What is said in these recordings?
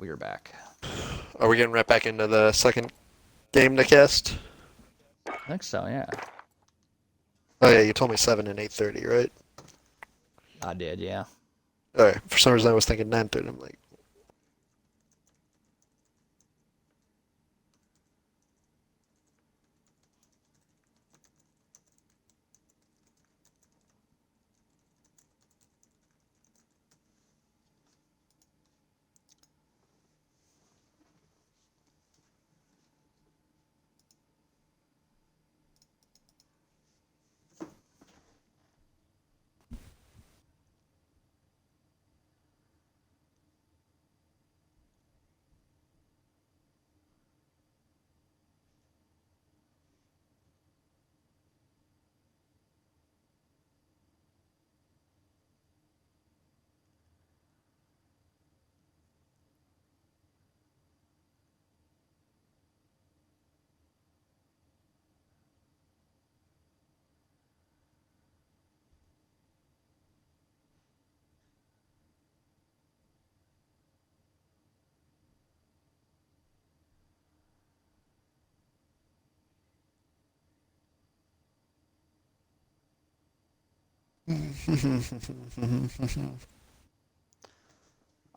we are back. Are we getting right back into the second game to cast? I think so, yeah. Oh yeah, you told me 7 and 8:30, right? I did, yeah. All right. For some reason, I was thinking 9:30. I'm like,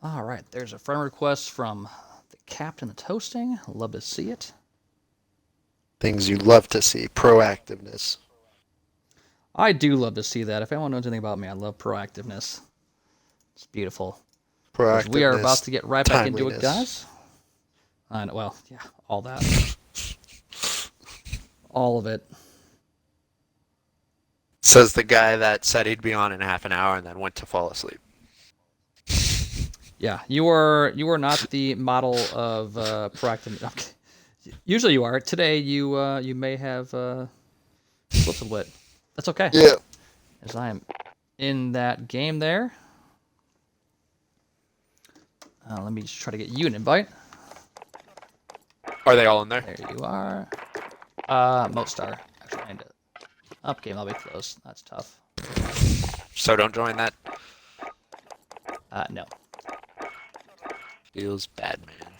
All right, there's a friend request from the captain that's hosting. Love to see it. things you love to see. Proactiveness. I do love to see that. If anyone knows anything about me, I love proactiveness. It's beautiful. Because we are about Proactiveness. to get right back into it, Timeliness. guys. Well, yeah, all that. All of it. Says the guy that said he'd be on in half an hour and then went to fall asleep. Yeah, you are not the model of proactive. Okay. Usually you are. Today you may have slipped a bit. That's okay. Yeah. As I am in that game there. Let me just try to get you an invite. Are they all in there? There you are. Most are. Actually, I need to up game. I'll be close. That's tough. So don't join that. No. Feels bad, man.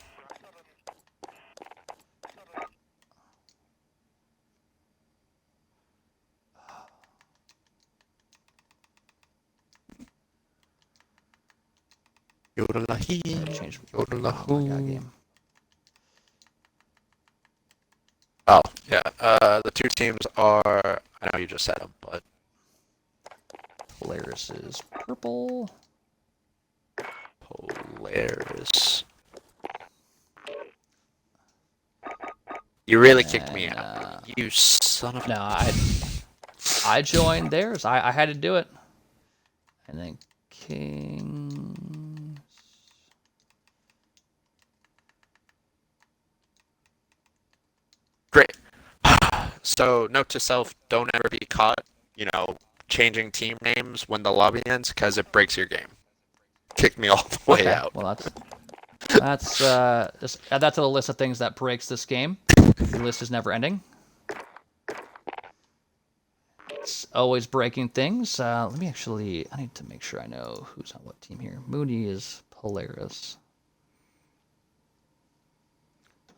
Yodelahi. Change Yodelahu. my game. Oh, yeah. The two teams are. I know you just said them, but. Polaris is purple. Polaris. You really kicked me out. You son of a. No, I joined theirs. I had to do it. And then Kings. Great. So, note to self: don't ever be caught, changing team names when the lobby ends, because it breaks your game. Kick me all the way out. Well, that's just add that to the list of things that breaks this game. The list is never ending. It's always breaking things. I need to make sure I know who's on what team here. Mooney is Polaris.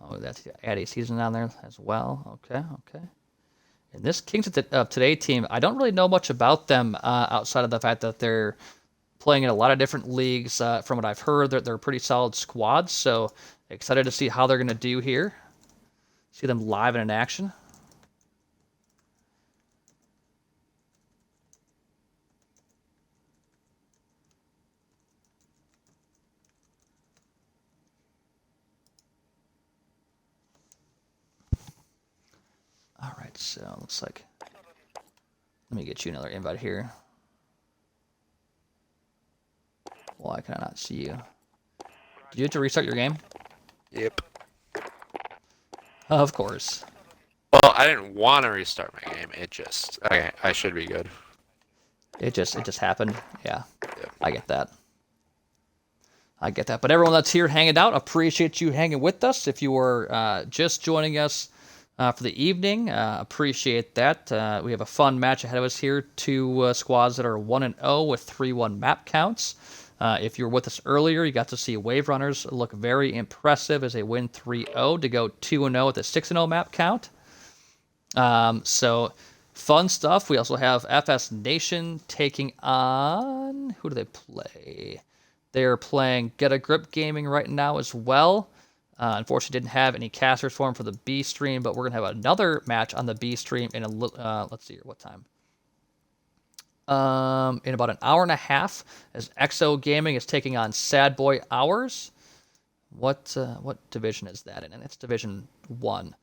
Oh, that's Addy season down there as well. Okay. And this Kings of Today team, I don't really know much about them outside of the fact that they're playing in a lot of different leagues. From what I've heard, they're a pretty solid squad. So excited to see how they're going to do here. See them live and in action. All right, so looks like. Let me get you another invite here. Why can I not see you? Did you have to restart your game? Yep. Of course. Well, I didn't want to restart my game. Okay, I should be good. It just happened. Yeah. I get that. But everyone that's here hanging out, appreciate you hanging with us. If you are just joining us for the evening, appreciate that. We have a fun match ahead of us here. Two squads that are 1-0 with 3-1 map counts. If you were with us earlier, you got to see Wave Runners look very impressive as they win 3-0 to go 2-0 with a 6-0 map count. So fun stuff. We also have FS Nation taking on, who do they play? They're playing Get a Grip Gaming right now as well. Unfortunately, didn't have any casters for them for the B stream, but we're gonna have another match on the B stream in let's see here, what time? In about an hour and a half, as XO Gaming is taking on Sad Boy Hours. What division is that in? And it's Division 1.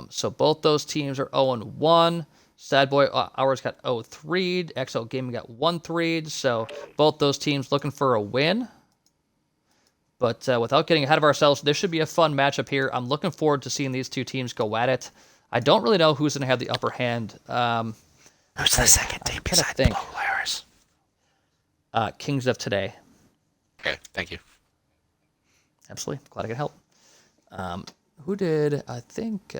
So both those teams are 0-1. Sad Boy Hours got 0-3. XO Gaming got 1-3. So both those teams looking for a win. But without getting ahead of ourselves, this should be a fun matchup here. I'm looking forward to seeing these two teams go at it. I don't really know who's going to have the upper hand. Who's the second team besides Polaris? Kings of Today. Okay, thank you. Absolutely. Glad I could help. Who did? I think...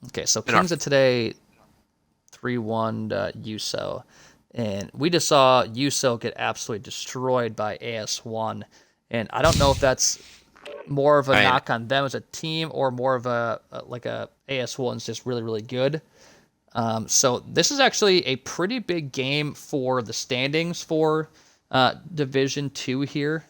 okay, so Kings of Today 3-1 USO. And we just saw USO get absolutely destroyed by AS1. And I don't know if that's more of a knock on them as a team or more of a AS1's just really, really good. So this is actually a pretty big game for the standings for Division 2 here.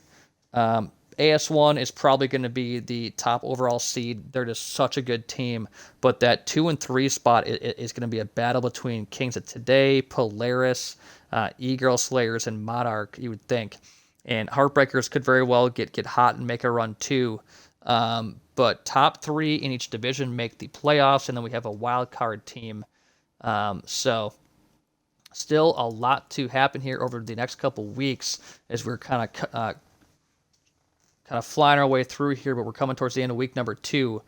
AS1 is probably going to be the top overall seed. They're just such a good team. But that 2 and 3 spot is going to be a battle between Kings of Today, Polaris, E-Girl Slayers, and Monarch, you would think. And Heartbreakers could very well get hot and make a run too. But top 3 in each division make the playoffs, and then we have a wild card team. So still a lot to happen here over the next couple weeks as we're kind of flying our way through here, but we're coming towards the end of week number 2.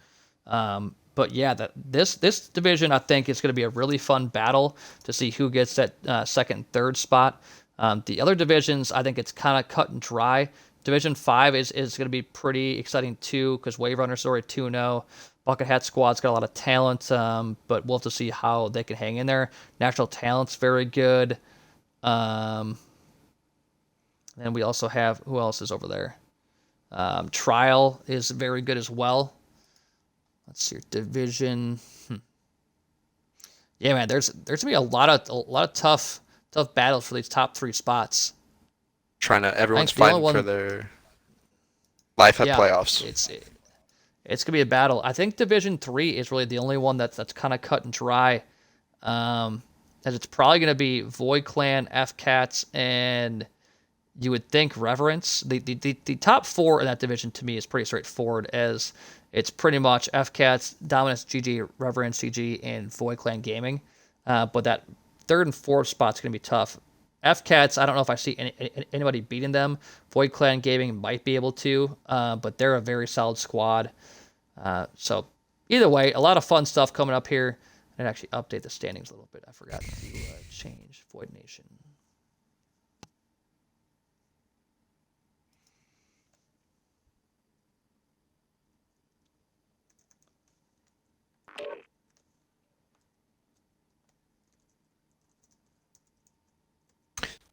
But yeah, this division, I think, is going to be a really fun battle to see who gets that second and third spot. The other divisions, I think it's kind of cut and dry. Division 5 is going to be pretty exciting too, because Wave Runners are already 2-0. Bucket Hat Squad's got a lot of talent, but we'll have to see how they can hang in there. National Talent's very good. And we also have, who else is over there? Trial is very good as well. Let's see, Division. Yeah, man, there's gonna be a lot of tough battles for these top 3 spots. Everyone's fighting for their life at playoffs. It's gonna be a battle. I think Division 3 is really the only one that's kind of cut and dry, as it's probably gonna be Void Clan, FCats, and you would think Reverence. The top 4 in that division to me is pretty straightforward, as it's pretty much FCats, Dominus GG, Reverence GG, and Void Clan Gaming. But that 3rd and 4th spot's going to be tough. FCats, I don't know if I see anybody beating them. Void Clan Gaming might be able to, but they're a very solid squad. So either way, a lot of fun stuff coming up here. And actually update the standings a little bit. I forgot to change Void Nation.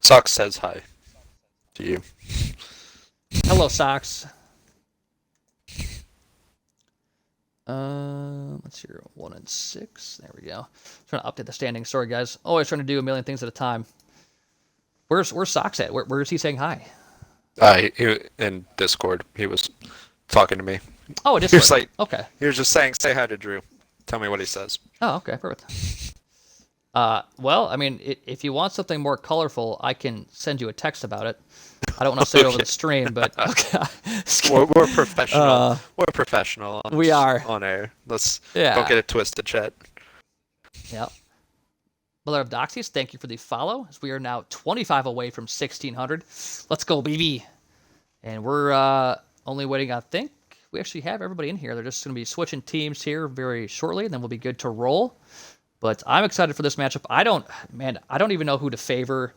Sox says hi to you. Hello, Sox. Let's see, 1 and 6. There we go. Trying to update the standings. Sorry, guys. Always trying to do a million things at a time. Where's Sox at? Where is he saying hi? In Discord, he was talking to me. Oh, Discord. He was okay. He was just saying, "Say hi to Drew." Tell me what he says. Oh, okay, perfect. Well, I mean, if you want something more colorful, I can send you a text about it. I don't want to say it over the stream, but okay. We're professional. We're professional. We are on air. Don't get it twisted, chat. Yep. Mother of Doxies, thank you for the follow, as we are now 25 away from 1,600. Let's go, baby. And we're only waiting, I think we actually have everybody in here. They're just going to be switching teams here very shortly, and then we'll be good to roll. But I'm excited for this matchup. I don't even know who to favor.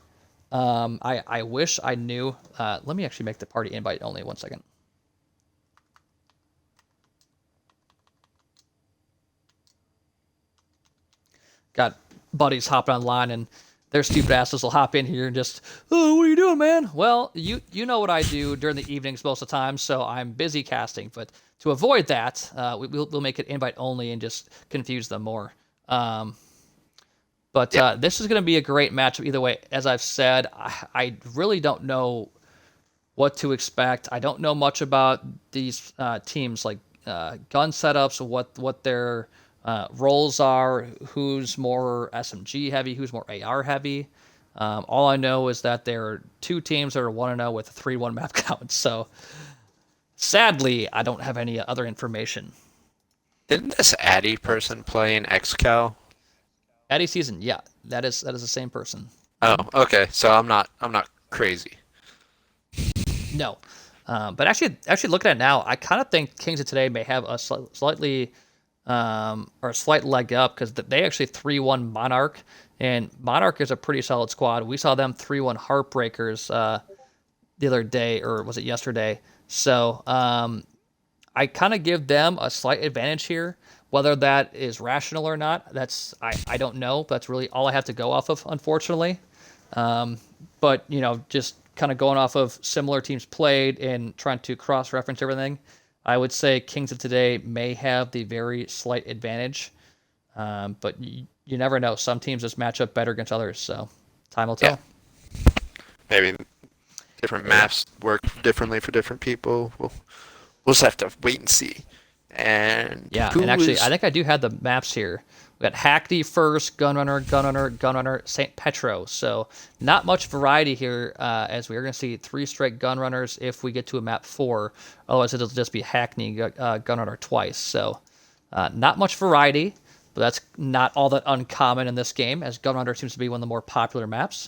I wish I knew. Let me actually make the party invite only. 1 second. Got buddies hopping online, and their stupid asses will hop in here and just, oh, what are you doing, man? Well, you know what I do during the evenings most of the time, so I'm busy casting. But to avoid that, we'll make it invite only and just confuse them more. But Yeah. this is going to be a great matchup either way. As I've said, I really don't know what to expect. I don't know much about these teams, like gun setups, what their roles are, who's more SMG heavy, who's more AR heavy. All I know is that there are two teams that are 1-0 with a 3-1 map count. So sadly, I don't have any other information. Didn't this Addy person play in XCal? Eddie season, yeah, that is the same person. Oh, okay. So I'm not crazy. No, but actually looking at it now, I kind of think Kings of Today may have a slightly or a slight leg up because they actually 3-1 Monarch, and Monarch is a pretty solid squad. We saw them 3-1 Heartbreakers the other day, or was it yesterday? So I kind of give them a slight advantage here. Whether that is rational or not, I don't know. That's really all I have to go off of, unfortunately. But just kind of going off of similar teams played and trying to cross-reference everything, I would say Kings of Today may have the very slight advantage. But you never know. Some teams just match up better against others, so time will tell. Yeah. Maybe different maps work differently for different people. We'll just have to wait and see. And yeah, and actually, I think I do have the maps here. We got Hackney first, Gunrunner, St. Petro. So not much variety here, as we are going to see 3 straight Gunrunners if we get to a map 4. Otherwise, it'll just be Hackney, Gunrunner twice. So not much variety, but that's not all that uncommon in this game, as Gunrunner seems to be one of the more popular maps.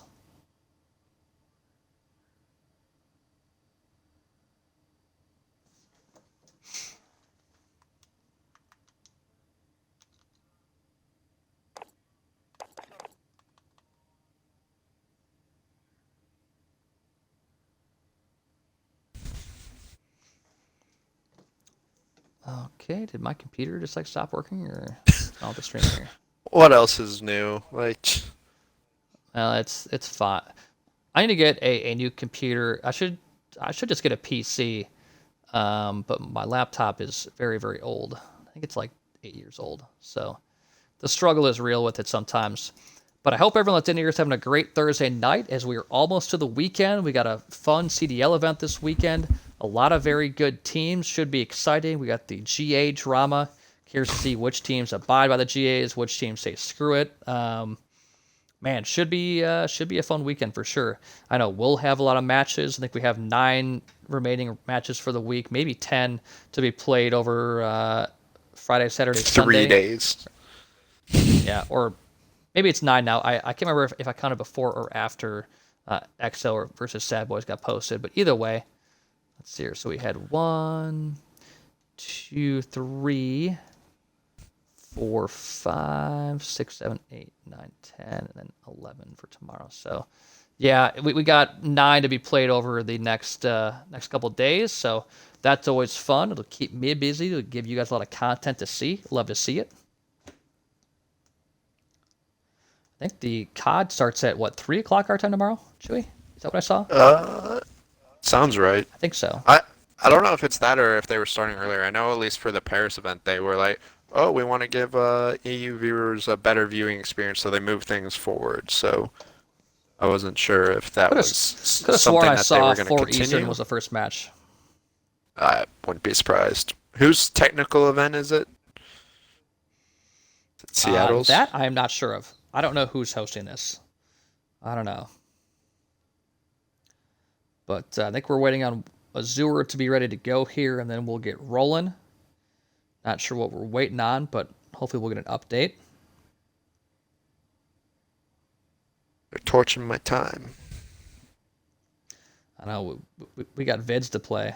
Okay, did my computer just stop working, or all the stream here? What else is new? Well, it's fine. I need to get a new computer. I should just get a PC. But my laptop is very, very old. I think it's like 8 years old. So the struggle is real with it sometimes. But I hope everyone that's in here is having a great Thursday night as we are almost to the weekend. We got a fun CDL event this weekend. A lot of very good teams. Should be exciting. We got the GA drama. Curious to see which teams abide by the GAs, which teams say screw it. Man, should be a fun weekend for sure. I know we'll have a lot of matches. I think we have 9 remaining matches for the week, maybe 10 to be played over Friday, Saturday, Sunday. 3 days. Yeah, or maybe it's 9 now. I can't remember if I counted before or after XO or versus Sad Boys got posted, but either way, let's see here. So we had 1, 2, 3, 4, 5, 6, 7, 8, 9, 10, and then 11 for tomorrow. So, yeah, we got 9 to be played over the next couple of days. So that's always fun. It'll keep me busy. It'll give you guys a lot of content to see. Love to see it. I think the COD starts at 3 o'clock our time tomorrow. Chewy, is that what I saw? Sounds right. I think so. I don't know if it's that or if they were starting earlier. I know at least for the Paris event they were like, oh, we want to give EU viewers a better viewing experience, so they move things forward. So I wasn't sure if that was Could have sworn something I that they saw were going to 4 Eastern continue. was the first match. I wouldn't be surprised. Whose technical event is it? Is it Seattle's? That I am not sure of. I don't know who's hosting this. I don't know. But I think we're waiting on Azure to be ready to go here, and then we'll get rolling. Not sure what we're waiting on, but hopefully we'll get an update. They're torching my time. I know we got vids to play.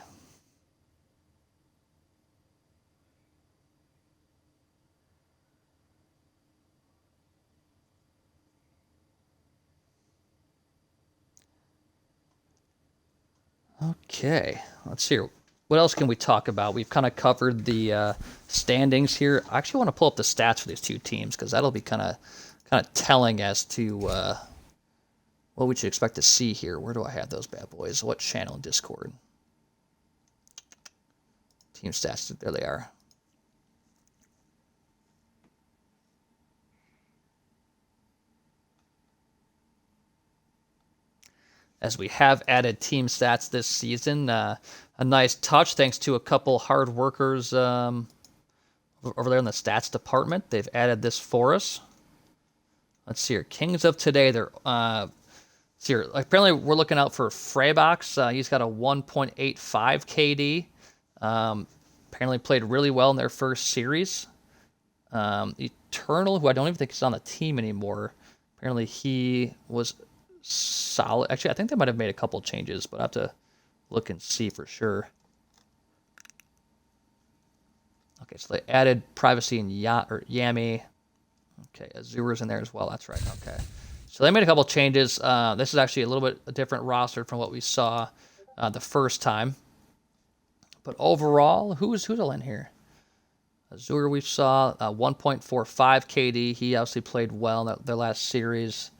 Okay, let's see here. What else can we talk about? We've kind of covered the standings here. I actually want to pull up the stats for these two teams because that'll be kind of telling as to what we should expect to see here. Where do I have those bad boys? What channel in Discord? Team stats. There they are. As we have added team stats this season, a nice touch thanks to a couple hard workers over there in the stats department. They've added this for us. Let's see here. Kings of today. They're see here. Apparently, we're looking out for Freybox. He's got a 1.85 KD. Apparently, played really well in their first series. Eternal, who I don't even think is on the team anymore. Apparently, he was solid. Actually, I think they might have made a couple changes, but I have to look and see for sure. Okay, so they added privacy and Yami. Okay, Azura's in there as well. That's right. Okay, so they made a couple changes. This is actually a little bit a different roster from what we saw the first time. But overall, who's all in here? Azura we saw 1.45 KD. He obviously played well in their last series.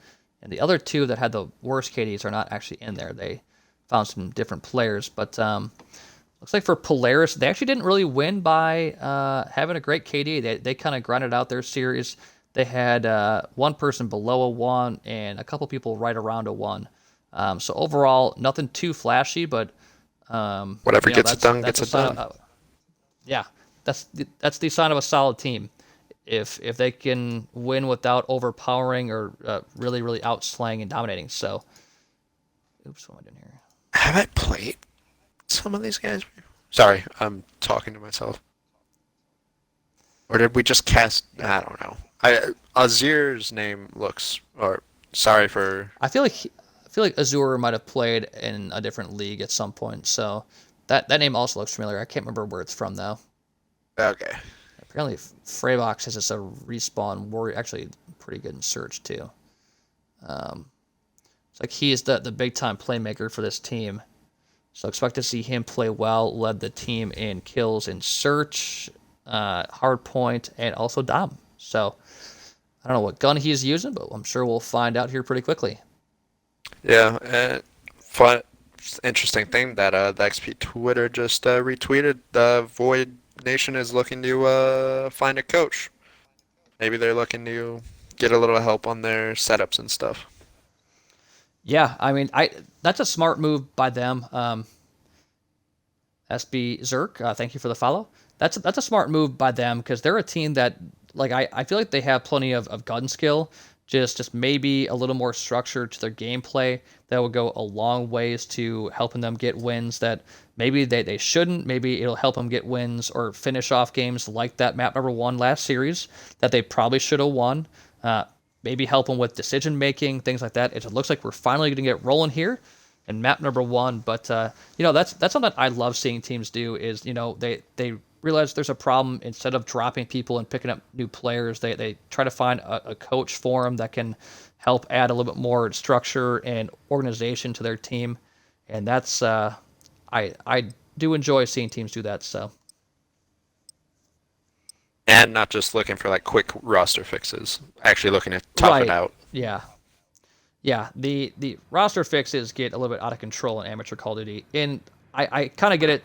And the other two that had the worst KDs are not actually in there. They found some different players. But looks like for Polaris, they actually didn't really win by having a great KD. They kind of grinded out their series. They had one person below a 1 and a couple people right around a 1. So overall, nothing too flashy, but whatever gets it done, gets it done. Yeah, that's the sign of a solid team. If they can win without overpowering or really outslaying and dominating. So, oops, what am I doing here? Have I played some of these guys? Sorry, I'm talking to myself. Or did we just cast? I don't know. Azir's name looks. Or sorry for. I feel like Azure might have played in a different league at some point. So that name also looks familiar. I can't remember where it's from though. Okay. Apparently, Freybox has just a respawn warrior. Actually, pretty good in search too. It's like he is the big time playmaker for this team. So expect to see him play well. Led the team in kills in search, hard point, and also dom. So I don't know what gun he's using, but I'm sure we'll find out here pretty quickly. Yeah, fun, interesting thing that the XP Twitter just retweeted. The Void Nation is looking to find a coach. Maybe they're looking to get a little help on their setups and stuff. Yeah, I mean, that's a smart move by them. SB Zerk, thank you for the follow. That's a smart move by them because they're a team that, like, I feel like they have plenty of gun skill. Just maybe a little more structure to their gameplay that will go a long ways to helping them get wins that maybe they shouldn't. Maybe it'll help them get wins or finish off games like that map number 1 last series that they probably should have won. Maybe help them with decision making, things like that. It looks like we're finally going to get rolling here in map number 1. But that's something I love seeing teams do is they realize there's a problem. Instead of dropping people and picking up new players, they try to find a coach for them that can help add a little bit more structure and organization to their team. And that's I do enjoy seeing teams do that. So, and not just looking for like quick roster fixes, actually looking to tough it out. Yeah. The roster fixes get a little bit out of control in amateur Call of Duty, and I kind of get it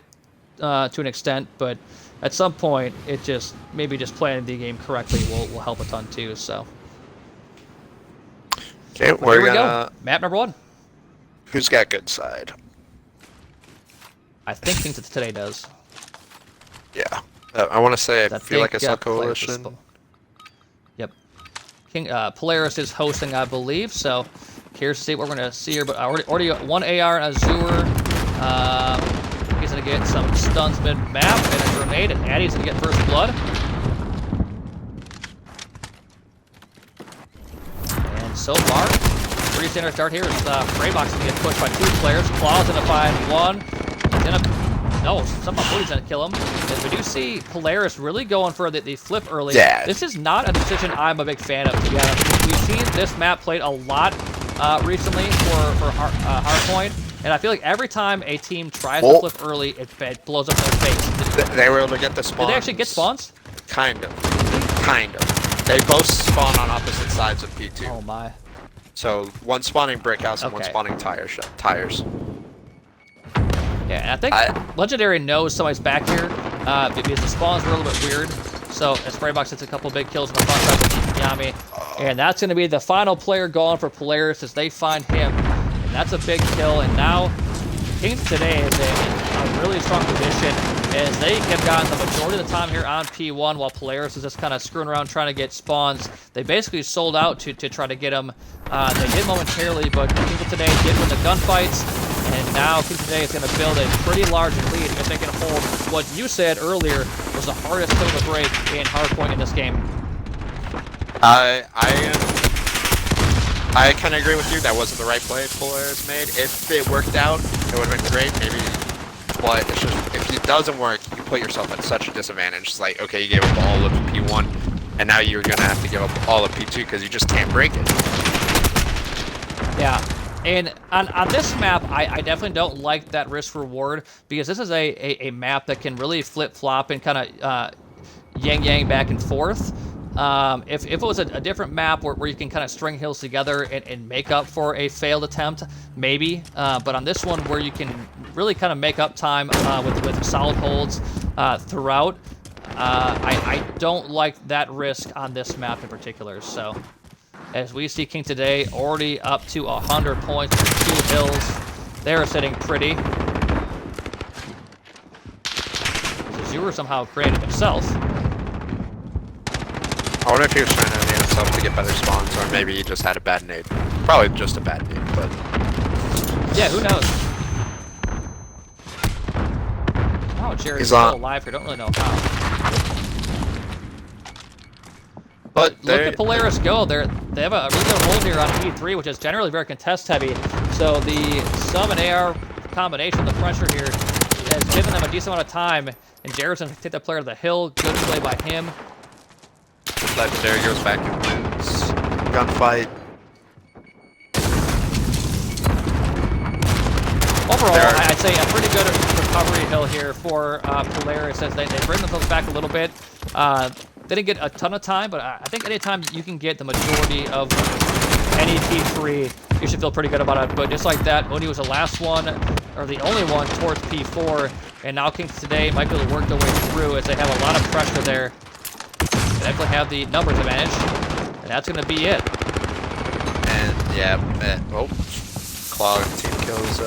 to an extent, but at some point, it just playing the game correctly will help a ton too. So, okay, here we go. Map number 1. Who's got good side? I think that today does. Yeah, I want to say I feel like I saw Coalition. Yep. Polaris is hosting, I believe. So, curious to see what we're gonna see here. But already got 1 AR and Azure. He's going to get some stuns mid-map and a grenade, and Addy's going to get first blood. And so far, pretty standard start here. Freybox is going to get pushed by 2 players. Claw's going to find 1. No, somehow Booty's going to kill him. And we do see Polaris really going for the flip early. Yeah. This is not a decision I'm a big fan of, to be honest. We've seen this map played a lot recently for Hardpoint. And I feel like every time a team tries to flip early, it blows up their face. They were able to get the spawns. Did they actually get spawns? Kind of. They both spawn on opposite sides of P2. Oh my. So one spawning brick house and one Okay. spawning tires. Yeah, and I think Legendary knows somebody's back here because the spawns were a little bit weird. So as Spraybox hits a couple big kills on the front side with Yami. And that's going to be the final player gone for Polaris as they find him. And that's a big kill. And now Kings today is in a really strong position as they have gotten the majority of the time here on P1 while Polaris is just kind of screwing around trying to get spawns. They basically sold out to try to get them. They did momentarily, but Kings today did win the gunfights. And now Kings today is going to build a pretty large lead if they can hold what you said earlier was the hardest kill to break in Hardpoint in this game. I kind of agree with you. That wasn't the right play Polaris made. If it worked out, it would have been great. Maybe, but it's just if it doesn't work, you put yourself at such a disadvantage. It's like, okay, you gave up all of P1, and now you're gonna have to give up all of P2 because you just can't break it. Yeah. And on this map, I definitely don't like that risk reward because this is a map that can really flip-flop and kind of yang back and forth. If it was a different map where you can kind of string hills together and make up for a failed attempt, maybe. But on this one where you can really kind of make up time with solid holds throughout, I don't like that risk on this map in particular. So as we see King today already up to 100 points for 2 hills. They're sitting pretty. Azure somehow created himself. I wonder if he was trying to nade himself to get better spawns, or maybe he just had a bad nade. Probably just a bad nade, but... Yeah, who knows? Oh, Jerry's still alive here. Don't really know how. But look at Polaris go. They have a really good hold here on E3, which is generally very contest heavy. So the sub and AR combination, the pressure here, has given them a decent amount of time. And Jarrett's going to take the player to the hill. Good play by him. Legendary goes back and wins. Gunfight. Overall, I'd say a pretty good recovery hill here for Polaris as they bring themselves back a little bit. They didn't get a ton of time, but I think anytime you can get the majority of any P3, you should feel pretty good about it. But just like that, Uni was the last one, or the only one towards P4, and now Kings today might be able to work their way through as they have a lot of pressure there. They definitely have the numbers advantage, and that's going to be it. And yeah, oh, Clog team kills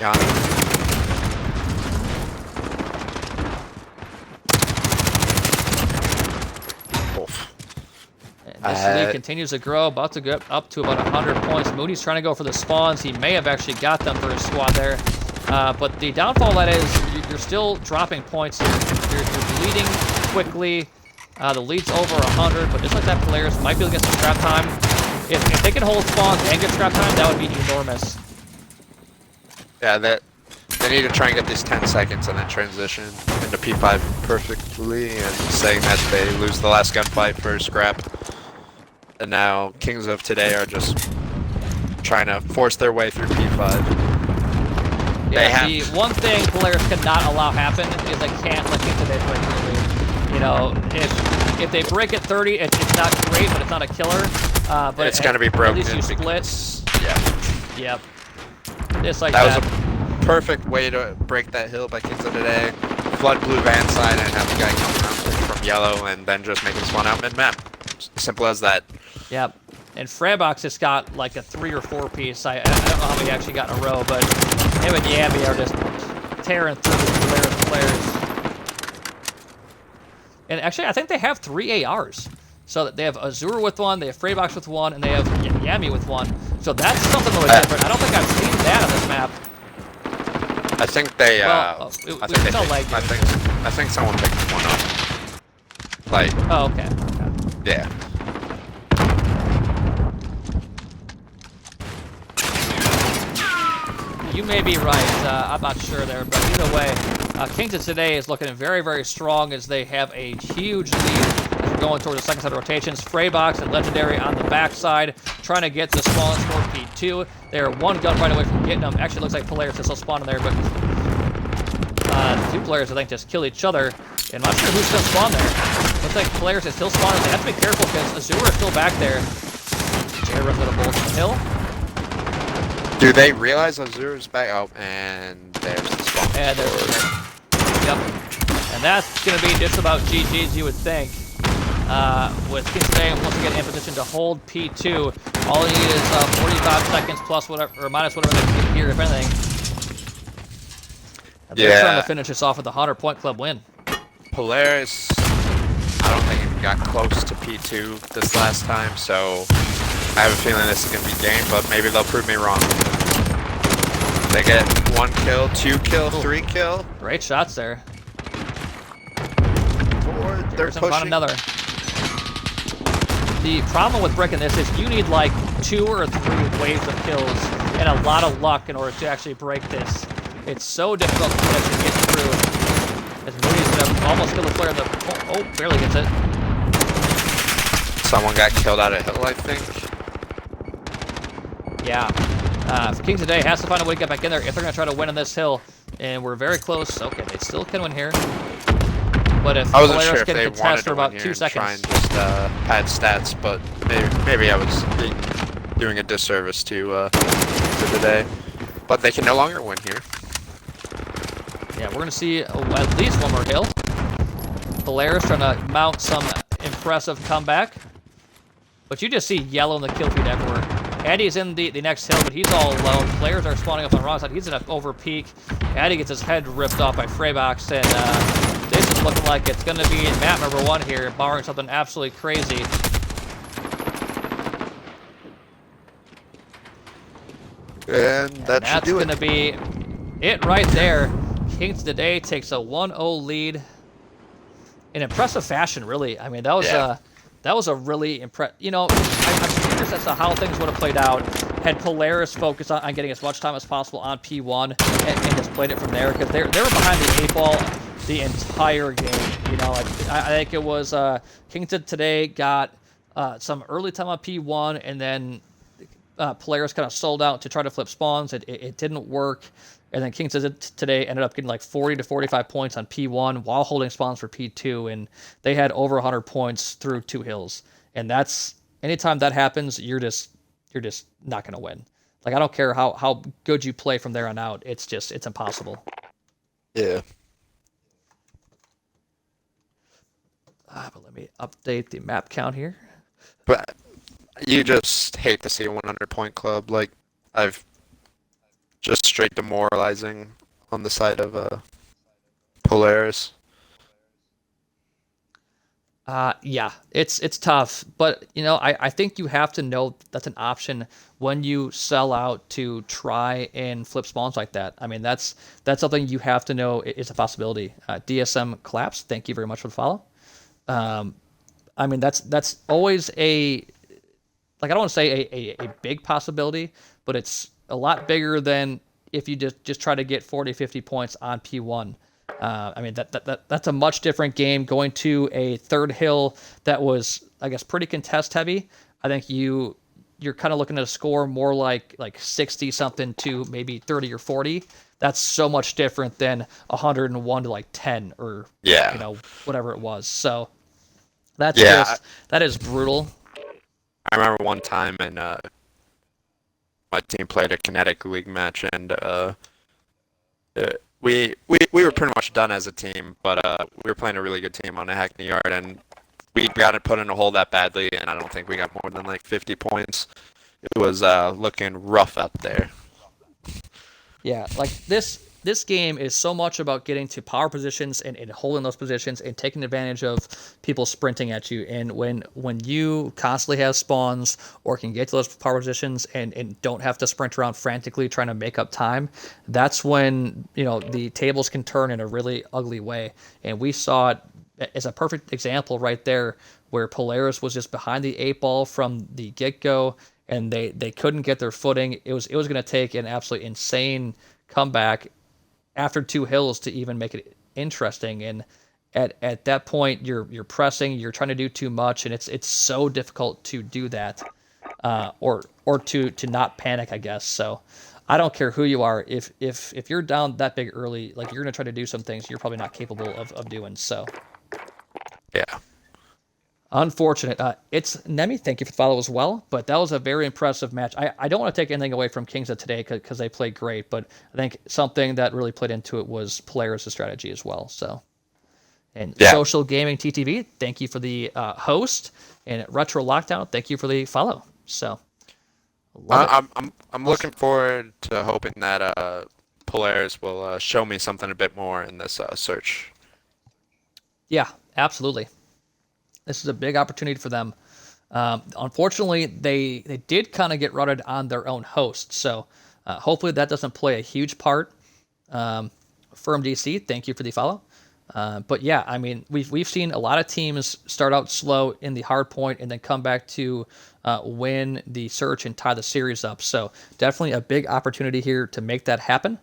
Yana. This lead continues to grow, about to get up to about 100 points. Moody's trying to go for the spawns. He may have actually got them for his squad there. But the downfall of that is you're still dropping points. You're bleeding quickly. The lead's over 100, but just like that, Polaris might be able to get some scrap time. If they can hold spawns and get scrap time, that would be enormous. Yeah, they need to try and get these 10 seconds and then transition into P5 perfectly, and saying that they lose the last gunfight for scrap. And now Kings of today are just trying to force their way through P5. Yeah, the one thing Polaris cannot allow happen is they can't let Kings today break the lead. You know, if they break at 30, it's not great, but it's not a killer. But it's going to be broken. At least you split. Yeah. Yep. Just like that. That was a perfect way to break that hill by Kings of today. Flood blue van side and have the guy come around from yellow and then just make him spawn out mid-map. Simple as that. Yep. And Frebox just got like a 3 or 4 piece. I don't know how many actually got in a row, but him and Yambi are just tearing through the players. And actually, I think they have 3 ARs. So they have Azure with 1, they have Frebox with 1, and they have Yami with 1. So that's something a little different. I don't think I've seen that on this map. I think they. Well, I think someone picked one up. Like. Oh, okay. Yeah. You may be right. I'm not sure there, but either way, Kington today is looking very, very strong as they have a huge lead as we're going towards the second set of rotations. Freybox and Legendary on the backside, trying to get the spawn for P2. They are 1 gunfight away from getting them. Actually, looks like Polaris is still spawning there, but the 2 players, I think, just kill each other. And I'm not sure who's still spawned there. Looks like Polaris is still spawning. They have to be careful because Azure is still back there. Air runs out of bullets on the hill. Do they realize Azure's back? Oh, and there's the spawn. And there's yep. And that's going to be just about GG's, you would think. With Kings today once again in position to hold P2. All you need is 45 seconds plus whatever, or minus whatever they can here, if anything. And they're trying to finish this off with a 100-point club win. Polaris, I don't think it got close to P2 this last time, so I have a feeling this is going to be game, but maybe they'll prove me wrong. They get 1 kill, 2 kill, 3 kill. Great shots there. They're pushing. Another. The problem with breaking this is you need like 2 or 3 waves of kills and a lot of luck in order to actually break this. It's so difficult to actually get through. As Moody's gonna almost kill the player in the oh, barely gets it. Someone got killed out of hill, I think. Yeah. For King today has to find a way to get back in there if they're gonna try to win on this hill. And we're very close. Okay, they still can win here. But if Polaris can contest for about 2 seconds. Try and just pad stats, but maybe I was doing a disservice to today. But they can no longer win here. Yeah, we're going to see at least one more hill. Polaris trying to mount some impressive comeback. But you just see yellow in the kill feed everywhere. Addy's in the next hill, but he's all alone. Players are spawning up on the wrong side. He's in an over peak. Addy gets his head ripped off by Freybox, and this is looking like it's going to be map number 1 here, barring something absolutely crazy. And that's going to be it right there. Kings today takes a 1-0 lead in impressive fashion, really. I mean, that was a really impressive. You know, I'm curious as to how things would have played out had Polaris focused on getting as much time as possible on P1 and just played it from there, because they were behind the 8 ball the entire game. You know, I think it was Kings today got some early time on P1, and then Polaris kind of sold out to try to flip spawns. It didn't work. And then Kings today ended up getting like 40 to 45 points on P1 while holding spawns for P2, and they had over 100 points through 2 hills. And that's anytime that happens, you're just not gonna win. Like, I don't care how good you play from there on out. It's impossible. Yeah. But let me update the map count here. But you just hate to see a 100-point club. Like, I've just straight demoralizing on the side of Polaris. Yeah, it's tough, but you know, I think you have to know that's an option when you sell out to try and flip spawns like that. I mean, that's something you have to know is a possibility. DSM Collapse, thank you very much for the follow. I mean, that's always I don't want to say a big possibility, but it's a lot bigger than if you just try to get 40, 50 points on P1. I mean, that's a much different game. Going to a third hill that was, I guess, pretty contest heavy. I think you're kind of looking at a score more like 60 something to maybe 30 or 40. That's so much different than 101 to like 10 or you know, whatever it was. So that is brutal. I remember one time in my team played a Kinetic League match, and we were pretty much done as a team, but we were playing a really good team on a Hackney Yard, and we got put in a hole that badly, and I don't think we got more than like 50 points. It was looking rough up there. Yeah, like this game is so much about getting to power positions and holding those positions and taking advantage of people sprinting at you. And when you constantly have spawns or can get to those power positions and don't have to sprint around frantically trying to make up time, that's when, you know, the tables can turn in a really ugly way. And we saw it as a perfect example right there, where Polaris was just behind the 8 ball from the get-go, and they couldn't get their footing. It was going to take an absolutely insane comeback after 2 hills to even make it interesting. And at that point, you're pressing, you're trying to do too much, and it's so difficult to do that, or to not panic, I guess. So I don't care who you are, if you're down that big early, like, you're gonna try to do some things you're probably not capable of doing. So yeah. Unfortunate. It's Nemi. Thank you for the follow as well. But that was a very impressive match. I don't want to take anything away from Kings of today because they played great. But I think something that really played into it was Polaris' strategy as well. So, and Yeah. Social Gaming TTV, thank you for the host. And Retro Lockdown, thank you for the follow. So, love it. I'm looking forward to hoping that Polaris will show me something a bit more in this search. Yeah, absolutely. This is a big opportunity for them. Unfortunately, they did kind of get routed on their own host, so hopefully that doesn't play a huge part. Firm DC, thank you for the follow. But yeah, I mean, we've seen a lot of teams start out slow in the hard point and then come back to win the search and tie the series up. So definitely a big opportunity here to make that happen.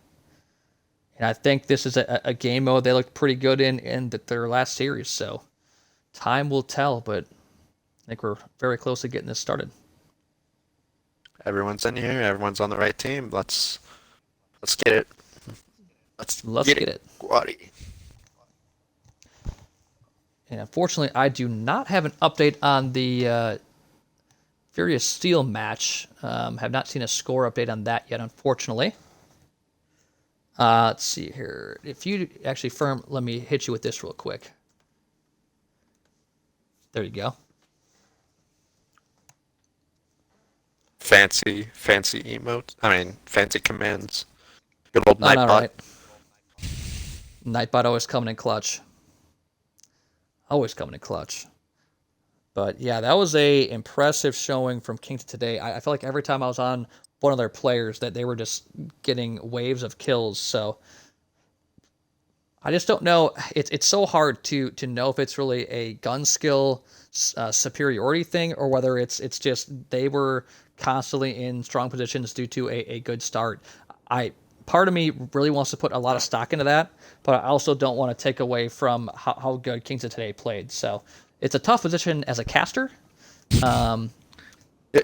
And I think this is a game mode they looked pretty good in their last series. So time will tell, but I think we're very close to getting this started. Everyone's in here. Everyone's on the right team. Let's get it. Let's get it. Squatty. And unfortunately, I do not have an update on the Furious Steel match. Have not seen a score update on that yet, unfortunately. Let's see here. If you actually Firm, let me hit you with this real quick. There you go. Fancy emotes. I mean, fancy commands. Good old Not Nightbot. right. Nightbot always coming in clutch. Always coming in clutch. But yeah, that was a impressive showing from Kings today. I feel like every time I was on one of their players that they were just getting waves of kills. So I just don't know. It's so hard to know if it's really a gun skill superiority thing or whether it's just they were constantly in strong positions due to a good start. Part of me really wants to put a lot of stock into that, but I also don't want to take away from how good Kings of today played. So it's a tough position as a caster.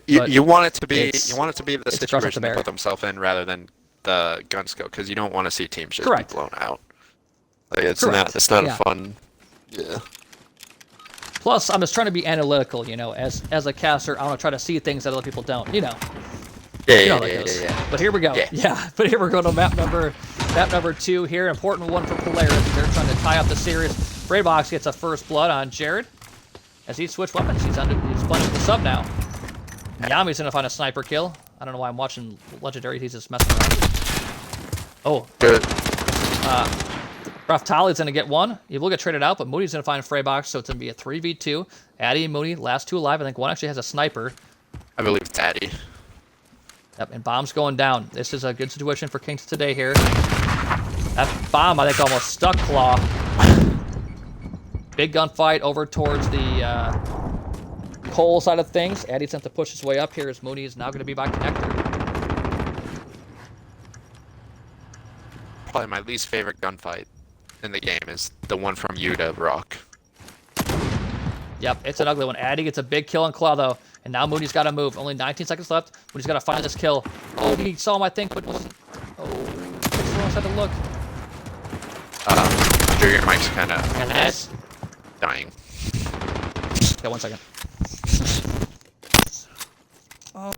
You want it to be the it's situation to they put themselves in rather than the gun skill, because you don't want to see teams just Correct. be blown out. Like it's Correct. not Yeah. a fun. Yeah. Plus, I'm just trying to be analytical. As a caster, I want to try to see things that other people don't. You know how that goes. Yeah. But here we go. Yeah. But here we're going to map number 2 here. Important one for Polaris. They're trying to tie up the series. Braybox gets a first blood on Jared. As he switched weapons, he's blended the sub now. Yami's gonna find a sniper kill. I don't know why I'm watching Legendary. He's just messing around. Oh, Good. Raftali's gonna get one. He will get traded out, but Moody's gonna find Freybox, so it's gonna be a 3v2. Addy and Moody, last two alive. I think one actually has a sniper. I believe it's Addy. Yep, and bomb's going down. This is a good situation for Kings today here. That bomb, I think, almost stuck Claw. Big gunfight over towards the Cole side of things. Addy's going to push his way up here as Mooney is now going to be by connector. Probably my least favorite gunfight in the game is the one from you to Rock. Yep, it's an ugly one. Addy gets a big kill on Claw, though. And now Mooney's got to move. Only 19 seconds left. Mooney's got to find this kill. Oh, he saw him, I think, but wasn't... Oh, he almost had to look. Your mic's kind of dying. Okay, 1 second. Oh.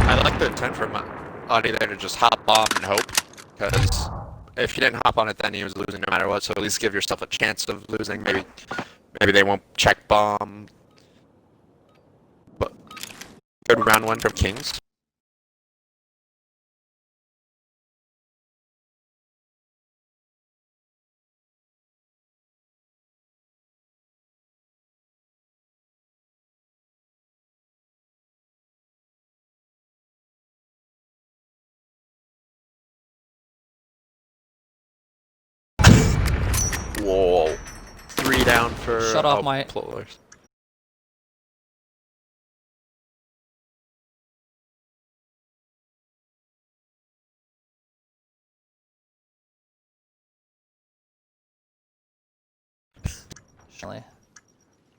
I like the intent from Audie there to just hop on and hope, because if you didn't hop on it, then he was losing no matter what. So at least give yourself a chance of losing. Maybe they won't check bomb. But good round one from Kings. Whoa. 3 down for Shut off my... Polaris.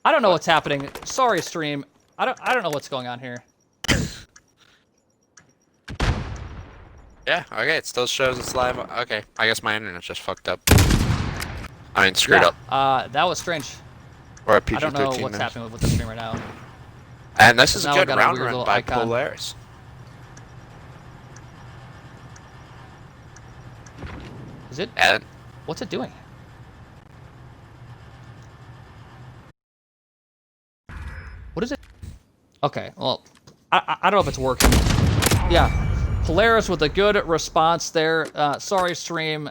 I don't know what's happening. Sorry, stream. I don't know what's going on here. Yeah, okay, it still shows it's live. Okay, I guess my internet's just fucked up. I mean, screwed up. That was strange. Or a I don't know PG-13 what's news. happening with the stream right now. And this is a Now we good got a round weird run little by icon. Polaris. Is it? And What's it doing? What is it? Okay, well, I don't know if it's working. Yeah, Polaris with a good response there. Sorry, stream.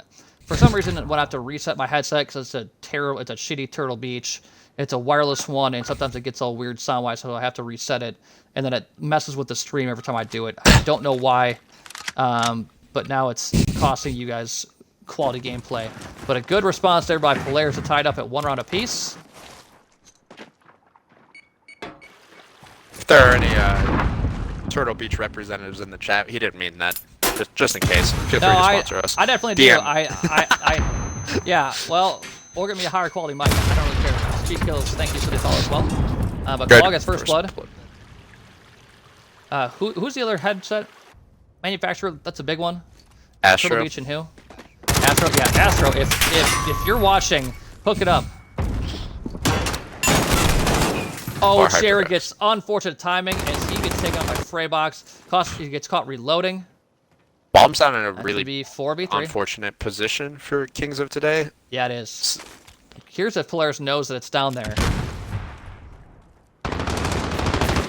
For some reason, when I have to reset my headset because it's a shitty Turtle Beach. It's a wireless one, and sometimes it gets all weird sound-wise, so I have to reset it, and then it messes with the stream every time I do it. I don't know why, but now it's costing you guys quality gameplay. But a good response there by Polaris to tie it up at 1 round apiece. if there are any Turtle Beach representatives in the chat, he didn't mean that. Just in case, feel free to sponsor us. I definitely do. DM. Yeah. Well, or give me a higher quality mic. I don't really care. Cheat kills. Thank you for the follow as well. But Good. Claw gets first blood. Who's the other headset manufacturer? That's a big one. Astro. Turtle Beach and who? Astro. Yeah, Astro. If you're watching, hook it up. Oh, Jared gets unfortunate timing as he gets taken out by Freybox. He gets caught reloading. Bomb's down in a really be 4v3. unfortunate position for Kings of today. Yeah, it is. Here's if Polaris knows that it's down there.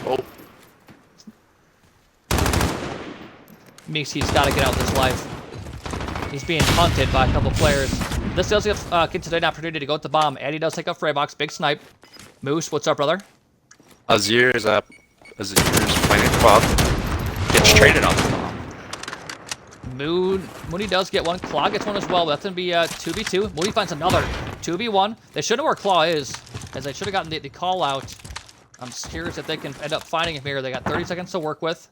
Oh. Meeks, he's got to get out of this life. He's being hunted by a couple players. This does give Kings today an opportunity to go with the bomb. Eddie does take up Freybox. Big snipe. Moose, what's up, brother? Azir's up. Azir's playing it club. Gets traded on the bomb. Mooney does get one. Claw gets one as well. That's going to be 2v2. Mooney finds another 2v1. They should know where Claw is, as they should have gotten the call out. I'm curious if they can end up finding him here. They got 30 seconds to work with.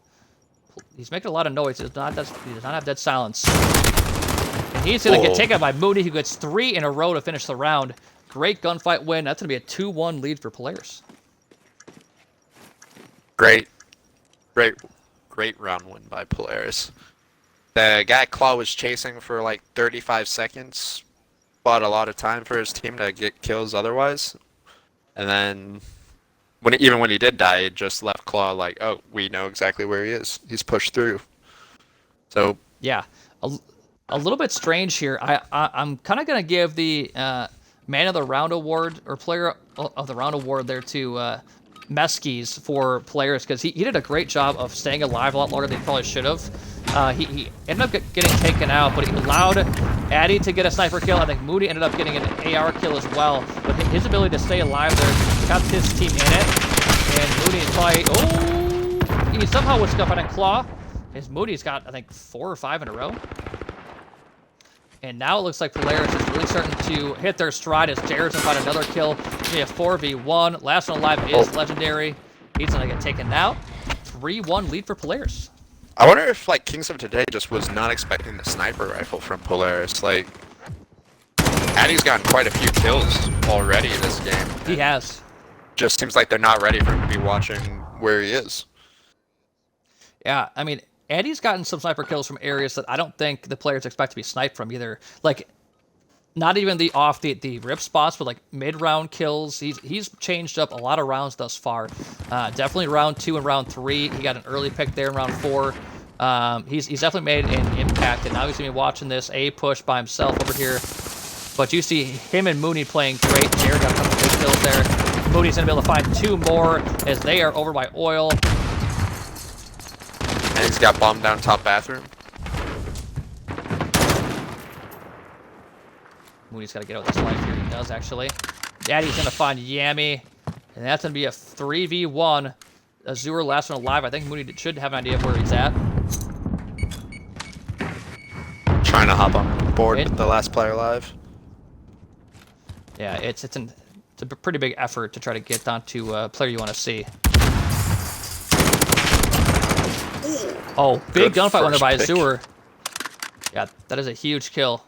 He's making a lot of noise. He does not have dead silence. And he's going to get taken by Mooney, who gets 3 in a row to finish the round. Great gunfight win. That's going to be a 2-1 lead for Polaris. Great round win by Polaris. The guy Claw was chasing for like 35 seconds, bought a lot of time for his team to get kills otherwise. And then, even when he did die, it just left Claw like, oh, we know exactly where he is. He's pushed through. So yeah, a little bit strange here. I'm kind of going to give the Man of the Round award, or Player of the Round award there to Meskies for Polaris, because he did a great job of staying alive a lot longer than he probably should have. He ended up getting taken out, but he allowed Addy to get a sniper kill. I think Moody ended up getting an AR kill as well. But his ability to stay alive there kept his team in it. And Moody is probably... he somehow was scuffing at Claw. His Moody's got, I think, 4 or 5 in a row. And now it looks like Polaris is really starting to hit their stride as Jared's going to find another kill. It's going to be a 4v1. Last one alive is Legendary. He's going to get taken out. 3-1 lead for Polaris. I wonder if like Kings of today just was not expecting the sniper rifle from Polaris. Like, Addy's gotten quite a few kills already this game. He has. Just seems like they're not ready for him to be watching where he is. Yeah, I mean, Addy's gotten some sniper kills from areas that I don't think the players expect to be sniped from either. Like, not even the rip spots, but like mid-round kills. He's changed up a lot of rounds thus far. Definitely round 2 and round 3. He got an early pick there in round 4. He's definitely made an impact, and now he's going to be watching this A push by himself over here. But you see him and Mooney playing great. Jared got a couple big kills there. Mooney's going to be able to find 2 more as they are over by oil. And he's got bomb down top bathroom. Mooney's got to get out of this life here. He does, actually. Daddy's going to find Yami. And that's going to be a 3v1. Azure last one alive. I think Mooney should have an idea of where he's at. Trying to hop on board with the last player alive. Yeah, it's a pretty big effort to try to get onto a player you want to see. Oh, big gunfight winner by Azure. Yeah, that is a huge kill.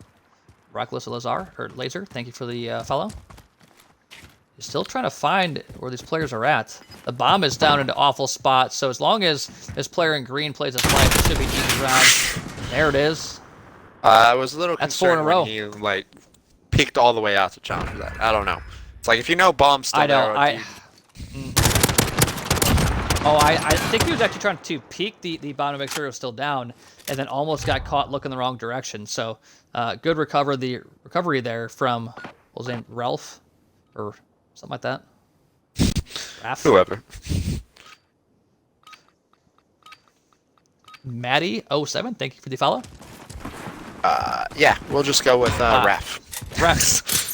Reckless Laser, thank you for the follow. He's still trying to find where these players are at. The bomb is down into awful spots, so as long as this player in green plays his life, it should be an easy round. There it is. I was a little That's 4 in concerned a when row. he like peeked all the way out to challenge that. I don't know. It's like if you know bomb's still I know. there, I think he was actually trying to peek the bomb to make sure it was still down, and then almost got caught looking the wrong direction. So good recovery there from, what was his name, Ralph? Or something like that. Raph? whoever. Maddie07, thank you for the follow. Yeah, we'll just go with Raf.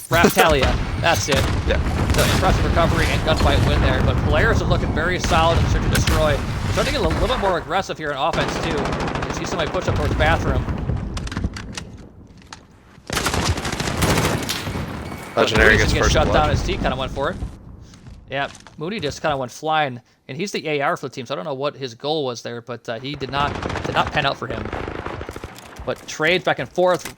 Raph Talia, that's it. Yeah. So impressive recovery and gunfight win there, but Polaris is looking very solid in search to destroy. Starting to get a little bit more aggressive here in offense too. You see somebody push up towards the bathroom. Legendary gets first shut blood. down. His T kind of went for it. Yeah, Moody just kind of went flying, and he's the AR for the team, so I don't know what his goal was there, but he did not pan out for him. But trades back and forth.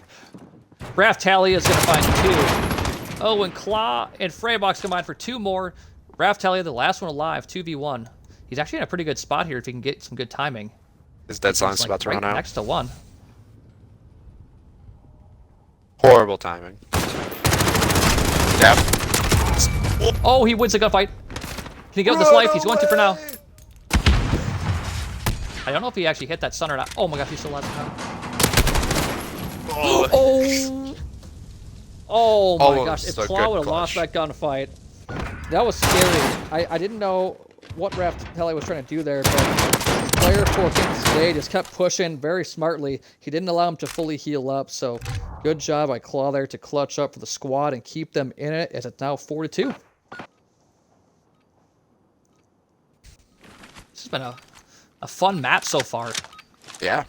Raph Talia is going to find 2. Oh, and Claw and Freybox combined for 2 more. Raph Talia, the last one alive, 2v1. He's actually in a pretty good spot here if he can get some good timing. His dead silence about to run out. Next to 1. Horrible timing. Yep. Oh, he wins the gunfight. Can he get with this life? He's going to for now. I don't know if he actually hit that stun or not. Oh my gosh, he's still alive now. Oh my gosh, if Claw would have lost that gunfight, that was scary. I didn't know what Raph Talia was trying to do there, but player for Kings today just kept pushing very smartly. He didn't allow him to fully heal up, so good job by Claw there to clutch up for the squad and keep them in it as it's now 4-2. This has been a fun map so far. Yeah.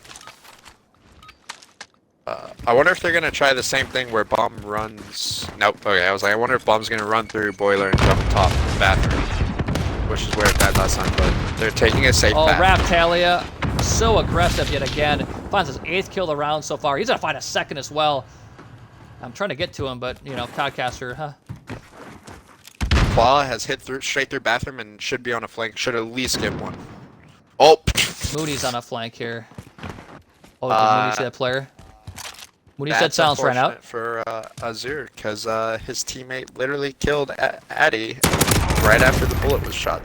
I wonder if they're gonna try the same thing where bomb runs. Nope. Okay, I was like, I wonder if bomb's gonna run through boiler and jump top bathroom, which is where it died last time. But they're taking a safe path. Raph Talia, so aggressive yet again. Finds his 8th kill of the round so far. He's gonna find a 2nd as well. I'm trying to get to him, but you know, Codcaster, huh? Claw has hit straight through bathroom and should be on a flank. Should at least get one. Oh. Moody's on a flank here. Oh, did Moody see that player? Moody said silence ran out. For Azure, because his teammate literally killed Addy right after the bullet was shot.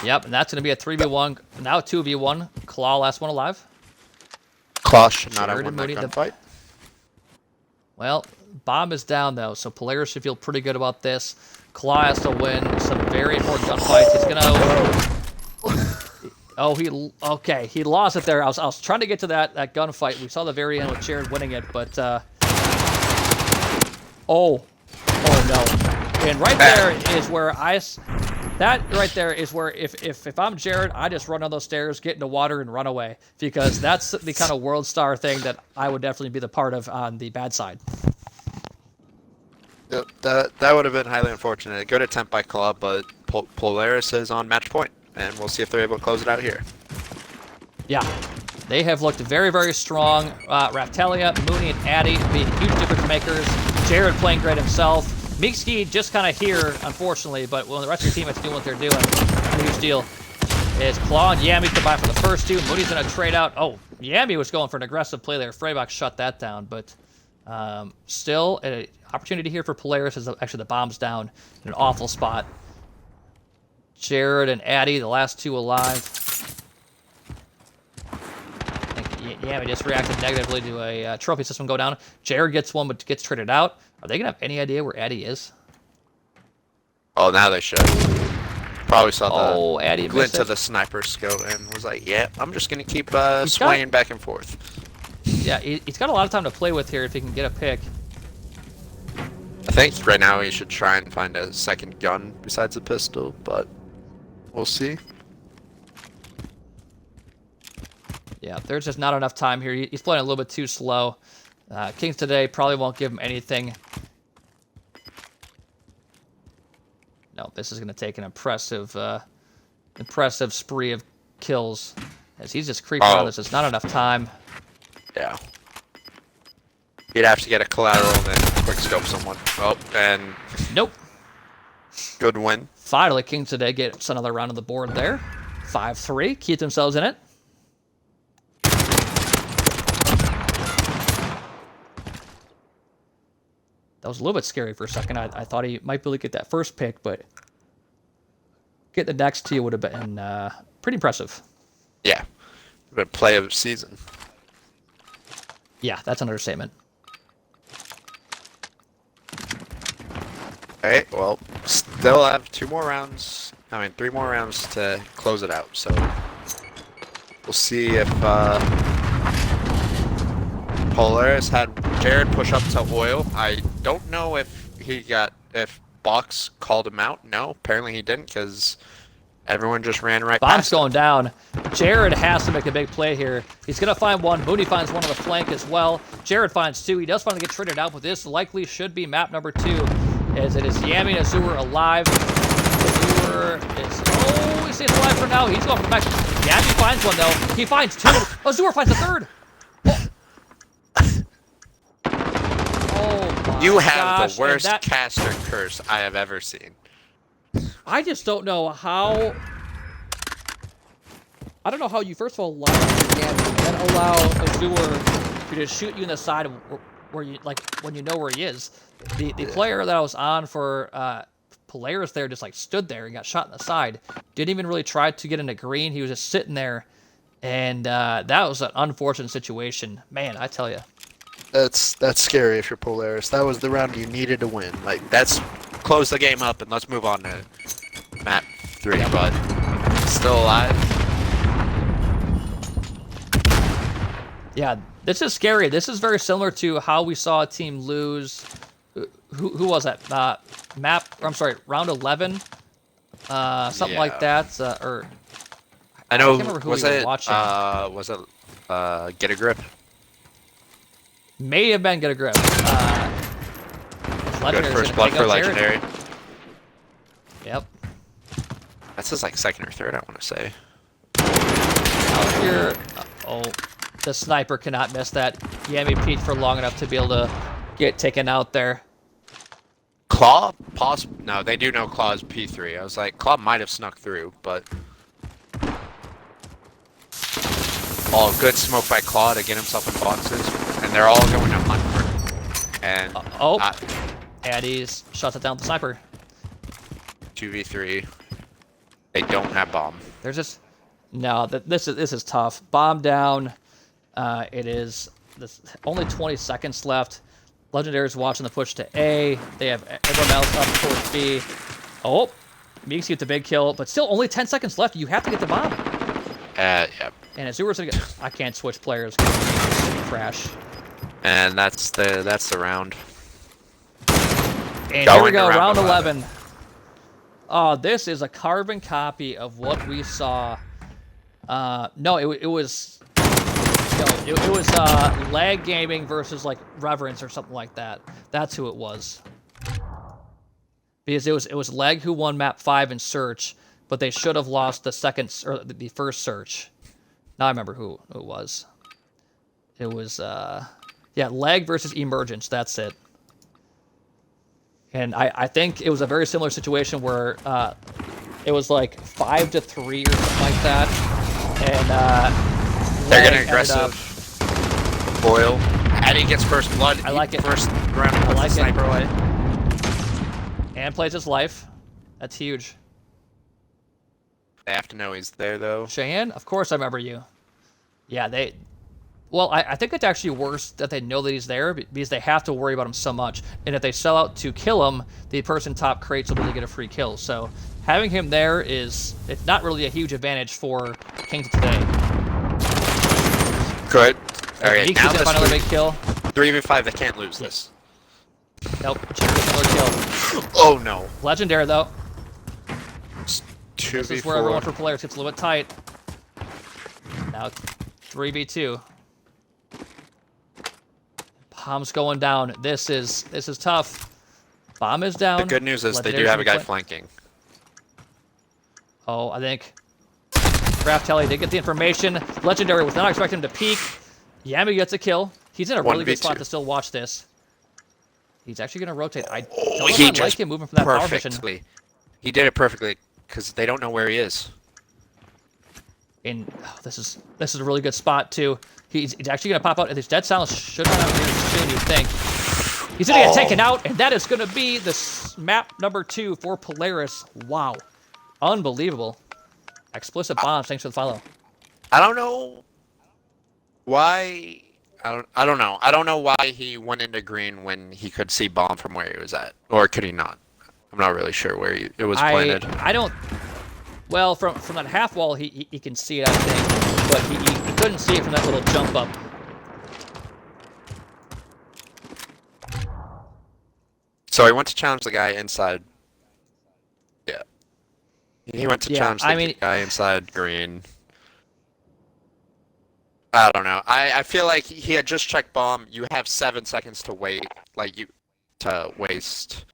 Yep, and that's going to be a 3v1, now 2v1. Claw, last one alive. Claw should not have won that gunfight. Well, bomb is down though, so Polaris should feel pretty good about this. Claw has to win some very important gunfights. He's gonna. Oh, he lost it there. I was trying to get to that gunfight. We saw the very end with Jared winning it, but oh no! And right there is where that right there is where if I'm Jared, I just run on those stairs, get into water, and run away, because that's the kind of world star thing that I would definitely be the part of on the bad side. Yep, that would have been highly unfortunate. Good attempt by Claw, but Polaris is on match point, and we'll see if they're able to close it out here. Yeah, they have looked very, very strong. Raph Talia, Mooney, and Addy being huge difference makers. Jared playing great himself. Meekski just kind of here, unfortunately, but when the rest of your teammates doing what they're doing, a huge deal. Is Claw and Yami combined for the first 2. Mooney's going to trade out. Oh, Yami was going for an aggressive play there. Freybox shut that down, but still an opportunity here for Polaris as actually the bomb's down in an awful spot. Jared and Addy, the last 2 alive. I think Yami just reacted negatively to a trophy system go down. Jared gets one, but gets traded out. Are they going to have any idea where Addy is? Oh, now they should. Probably saw the Addy glint to the sniper scope and was like, yeah, I'm just going to keep swaying back and forth. Yeah, he's got a lot of time to play with here if he can get a pick. I think right now he should try and find a second gun besides a pistol, but we'll see. Yeah, there's just not enough time here. He's playing a little bit too slow. Kings today probably won't give him anything. No, this is going to take an impressive spree of kills as he's just creeping around. There's just not enough time. Yeah. He'd have to get a collateral and then quick scope someone. Oh, and nope. Good win. Finally, Kings today gets another round on the board there. 5-3, keep themselves in it. That was a little bit scary for a second. I thought he might be able to get that first pick, but get the next two would have been pretty impressive. Yeah. But play of the season. Yeah, that's an understatement. Alright, well, still have 3 more rounds to close it out, so we'll see if Polaris had Jared push up to oil. I don't know if if Box called him out. No, apparently he didn't, because everyone just ran right Bomb's past him. going down. Jared has to make a big play here. He's going to find one. Mooney finds one on the flank as well. Jared finds 2. He does finally get traded out, but this likely should be map number 2, as it is Yami and Azure alive. Azure is... Oh, he stays alive for now. He's going for the max. Yami finds one, though. He finds 2. Azure finds a 3rd. Oh, my You have gosh. the worst caster curse I have ever seen. I just don't know how... I don't know how you first of all allow Yami, then allow Azure to just shoot you in the side where you, like, when you know where he is. The player that I was on for Polaris there just like stood there and got shot in the side. Didn't even really try to get into green. He was just sitting there, and that was an unfortunate situation. Man, I tell you. That's scary if you're Polaris. That was the round you needed to win. Like, Let's close the game up and let's move on to map 3, but still alive. Yeah, this is scary. This is very similar to how we saw a team lose. Who was that? Round 11, something like that, or I know. can't remember who was we were it? watching. Was it? Get a grip. May have been Get a Grip. Good first blood for legendary. Yep. That's his like 2nd or 3rd, I want to say. Out here. Oh, the sniper cannot miss that. Yami peeked for long enough to be able to get taken out there. Claw? No, they do know Claw is P3. I was like, Claw might have snuck through, but... Oh, good smoke by Claw to get himself in boxes. And they're all going to hunt for him. And... Addy's shuts it down with the sniper. 2v3. They don't have bomb. There's just... No, this is tough. Bomb down. It is... only 20 seconds left. Legendary's watching the push to A. They have everyone else up towards B. Oh, Meeks get the big kill, but still only 10 seconds left. You have to get the bomb. Yep. And Azure's gonna get... I can't switch players. It's gonna crash. And that's the round. And here we go, round 11. Oh, this is a carbon copy of what we saw. No, it was... No, it was lag gaming versus like Reverence or something like that. That's who it was. Because it was lag who won map 5 in search, but they should have lost the the first search. Now I remember who it was. It was yeah, lag versus emergence. That's it. And I think it was a very similar situation where it was like 5-3 or something like that, and. They're getting aggressive. Boyle. Addy gets first blood. I like it. First round puts like the sniper away. And plays his life. That's huge. They have to know he's there, though. Cheyenne, of course I remember you. Yeah, they... Well, I think it's actually worse that they know that he's there because they have to worry about him so much. And if they sell out to kill him, the person top crates will really get a free kill. So having him there it's not really a huge advantage for Kings today. Good. Alright, now this another big kill. 3v5, they can't lose this. Nope, another kill. Oh no. Legendary though. 2v4. This is where everyone for Polaris gets a little bit tight. Now 3v2. Bomb's going down. This is tough. Bomb is down. The good news is they do have a guy flanking. Oh, I think Graftelli did get the information. Legendary was not expecting him to peek. Yami gets a kill. He's in a really good spot to still watch this. He's actually going to rotate. I don't like him moving from that power mission. He did it perfectly because they don't know where he is. And this is a really good spot too. He's actually going to pop out. His dead silence should not have been soon, you think. He's going to get taken out, and that is going to be the map number 2 for Polaris. Wow. Unbelievable. Explicit bombs, thanks for the follow. I don't know why. I don't know. I don't know why he went into green when he could see bomb from where he was at, or could he not? I'm not really sure where it was planted. I don't. Well, from that half wall, he can see it, I think, but he couldn't see it from that little jump up. So he went to challenge the guy inside. Yeah. He went to challenge the guy inside green. I don't know. I feel like he had just checked bomb. You have 7 seconds to wait. To waste.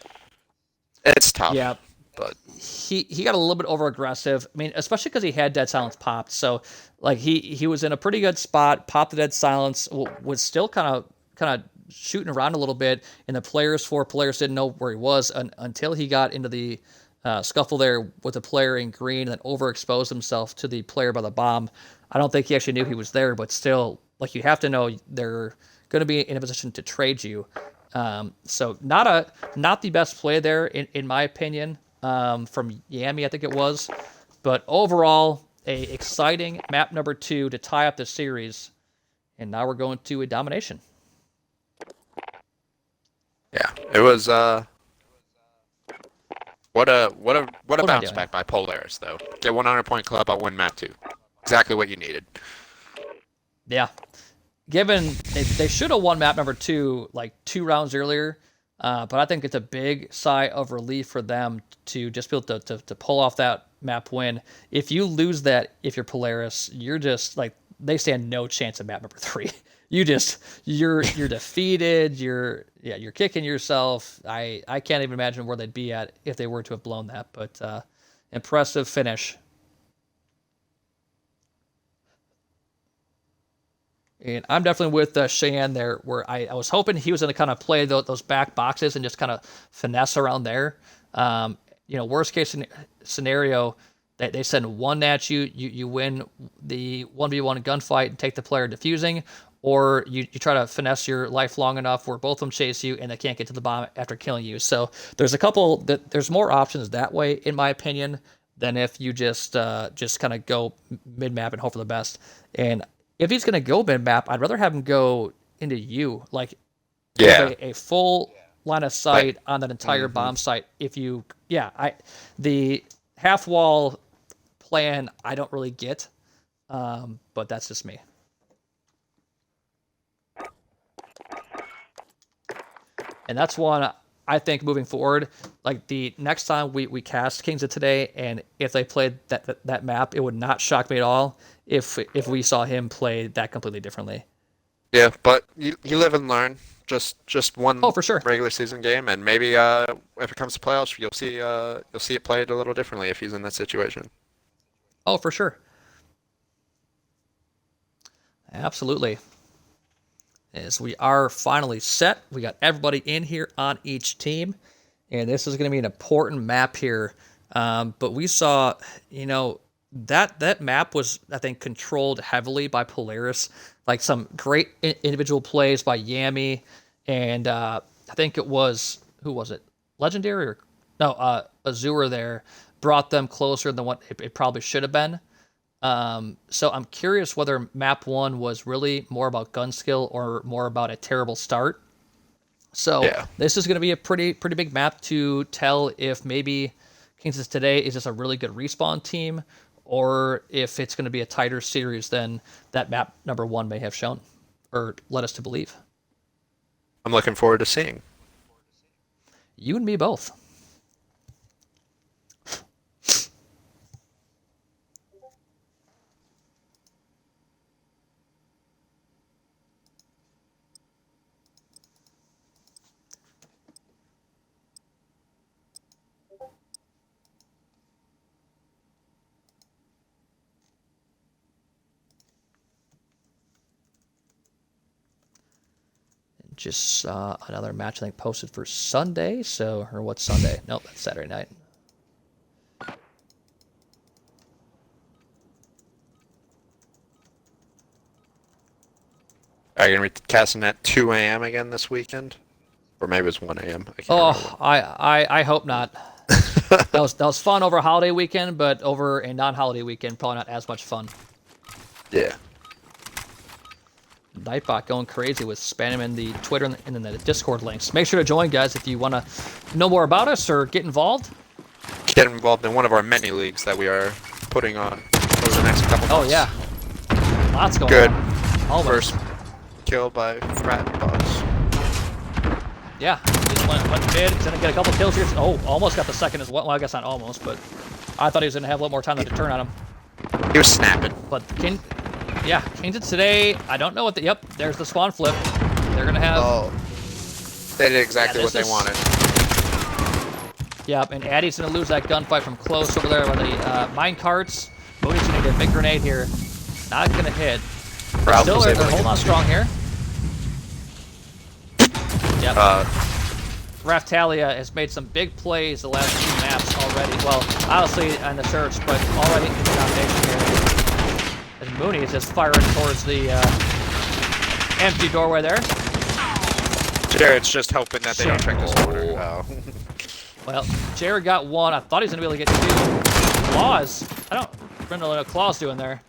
It's tough. Yeah. But he got a little bit over aggressive. I mean, especially because he had dead silence popped. So like he was in a pretty good spot. Popped the dead silence. Was still kind of shooting around a little bit. And the Polaris didn't know where he was until he got into the scuffle there with the player in green, and then overexposed himself to the player by the bomb. I don't think he actually knew he was there, but still, like, you have to know they're going to be in a position to trade you. So not the best play there in my opinion, from Yami, I think it was. But overall, a exciting map number 2 to tie up the series. And now we're going to a domination. yeah, it was what a bounce back by Polaris though. Get 100-point club, I'll win map 2. Exactly what you needed. Yeah. Given they should have won map number 2 like 2 rounds earlier, but I think it's a big sigh of relief for them to just be able to pull off that map win. If you lose that, if you're Polaris, you're just like, they stand no chance at map number 3. You're defeated. You're kicking yourself. I can't even imagine where they'd be at if they were to have blown that. But impressive finish. And I'm definitely with Cheyenne there, where I was hoping he was going to kind of play those back boxes and just kind of finesse around there. Worst case scenario, that they send one at you, you win the 1v1 gunfight and take the player defusing, or you try to finesse your life long enough where both of them chase you and they can't get to the bomb after killing you. So there's more options that way, in my opinion, than if you just kind of go mid-map and hope for the best. And if he's going to go mid-map, I'd rather have him go into you. Like, a full line of sight on that entire bomb site. The half-wall plan, I don't really get, but that's just me. And that's one I think moving forward, like the next time we cast Kings of Today, and if they played that map, it would not shock me at all if we saw him play that completely differently. Yeah, but you live and learn. Just one for sure. regular season game, and maybe if it comes to playoffs, you'll see it played a little differently if he's in that situation. Oh, for sure. Absolutely. As we are finally set, we got everybody in here on each team, and this is going to be an important map here. But we saw, that map was, I think, controlled heavily by Polaris. Like some great individual plays by Yami, and I think it was, who was it? Legendary or no? Azure there brought them closer than what it probably should have been. So I'm curious whether map 1 was really more about gun skill or more about a terrible start. So This is going to be a pretty big map to tell if maybe Kings of Today is just a really good respawn team, or if it's going to be a tighter series than that map number 1 may have shown or led us to believe. I'm looking forward to seeing. You and me both. Just saw another match, I think, posted for Sunday. Or what's Sunday? Nope, that's Saturday night. Are you going to be casting at 2 a.m. again this weekend? Or maybe it's 1 a.m. I can't Oh, I hope not. That was fun over a holiday weekend, but over a non-holiday weekend, probably not as much fun. Yeah. Nightbot going crazy with spamming in the Twitter and then the Discord links. Make sure to join, guys, if you want to know more about us or get involved. Get involved in one of our many leagues that we are putting on over the next couple months. Oh, yeah. Lots going Good. on. Almost. First kill by Rat Boss. Yeah, just went mid. He's going to get a couple kills here. Oh, almost got the second as well. Well, I guess not almost, but I thought he was going to have a little more time to turn on him. He was snapping. But yeah, Kings today, I don't know what the... Yep, there's the spawn flip. They're going to have... Oh. They did exactly what they wanted. Yep, and Addy's going to lose that gunfight from close over there by the mine carts. Moody's going to get a big grenade here. Not going to hit. But still, they're holding on strong here. Yep. Raftalia has made some big plays the last few maps already. Well, obviously on the church, but already in the domination here. And Mooney is just firing towards the empty doorway there. Jared's just hoping that they don't check this corner. Oh. Well, Jared got one. I thought he was going to be able to get two. Claws. I don't remember what Claws doing there.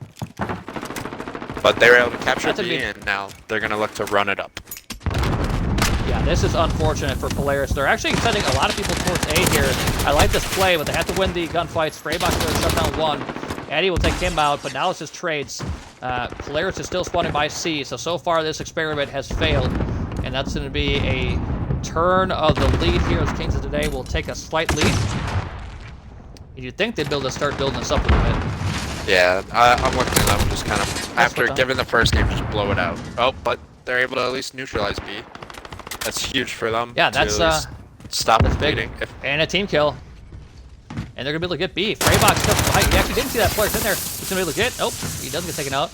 But they were able to capture That's B, and now they're going to look to run it up. Yeah, this is unfortunate for Polaris. They're actually sending a lot of people towards A here. I like this play, but they have to win the gunfights. Freybox will shut down one. Addy will take him out, but now it's just trades. Polaris is still spawning by C, so far this experiment has failed. And that's going to be a turn of the lead here as Kings of today will take a slight lead. You'd think they'd be able to start building this up a little bit. Yeah, I'm looking at them just kind of, after giving the first game, just blow it out. Oh, but they're able to at least neutralize B. That's huge for them. Yeah, that's stop that's bleeding. Big. And a team kill. And they're going to be able to get B. Freybox comes from height. You actually didn't see that player in there. He's going to be able to get... Nope, he doesn't get taken out.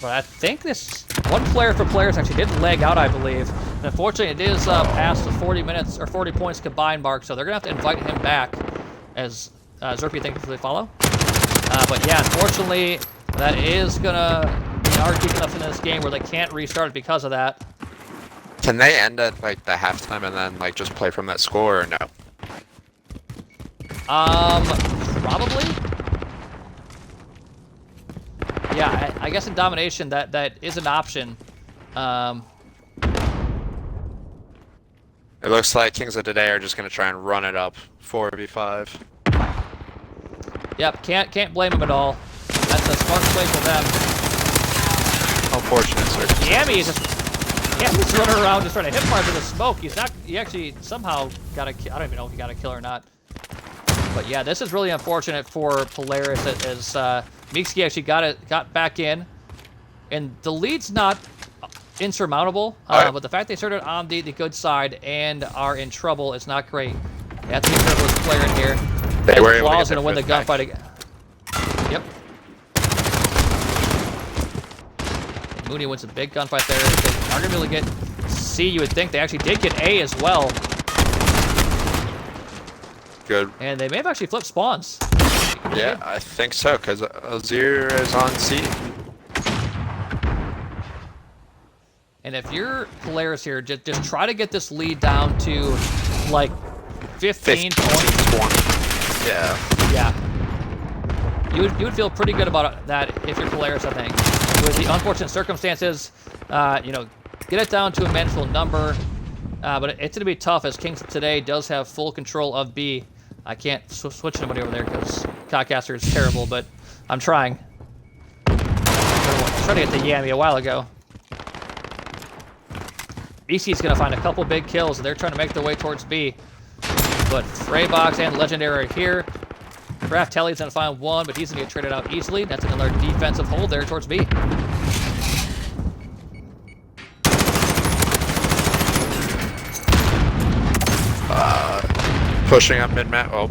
But I think this... One player for Polaris actually did leg out, I believe. And unfortunately, it is past the 40 minutes or 40 points combined mark, so they're going to have to invite him back as Zerpy thankfully follow. But yeah, unfortunately, that is going to be hard deep enough in this game where they can't restart it because of that. Can they end at like the halftime and then like just play from that score or no? Probably. Yeah, I guess in domination that is an option. It looks like Kings of today are just gonna try and run it up 4v5. Yep, can't blame them at all. That's a smart play for them. Unfortunate circumstances. Yammy's running around just trying to hit fire with the smoke. He actually somehow got a kill. I don't even know if he got a kill or not. But yeah, this is really unfortunate for Polaris as Meeksky actually got back in. And the lead's not insurmountable, but the fact they started on the good side and are in trouble is not great. They have to be careful with this player in here. They were able to Claw's going to win the gunfight again. Yep. Mooney wins a big gunfight there. They are going to be able to get C, you would think. They actually did get A as well. Good. And they may have actually flipped spawns. Yeah, I think so, because Azir is on C. And if you're Polaris here, just try to get this lead down to like 15 points. 20. Yeah. Yeah. You would feel pretty good about that if you're Polaris, I think. With the unfortunate circumstances, you know, get it down to a manageable number. But it's going to be tough as Kings today does have full control of B. I can't switch anybody over there because Cockcaster is terrible, but I'm trying. I was trying to get the Yammy a while ago. BC's going to find a couple big kills, and they're trying to make their way towards B. But Freybox and Legendary are here. Raftelli's going to find one, but he's going to get traded out easily. That's another defensive hold there towards B. Pushing up mid-map. Oh.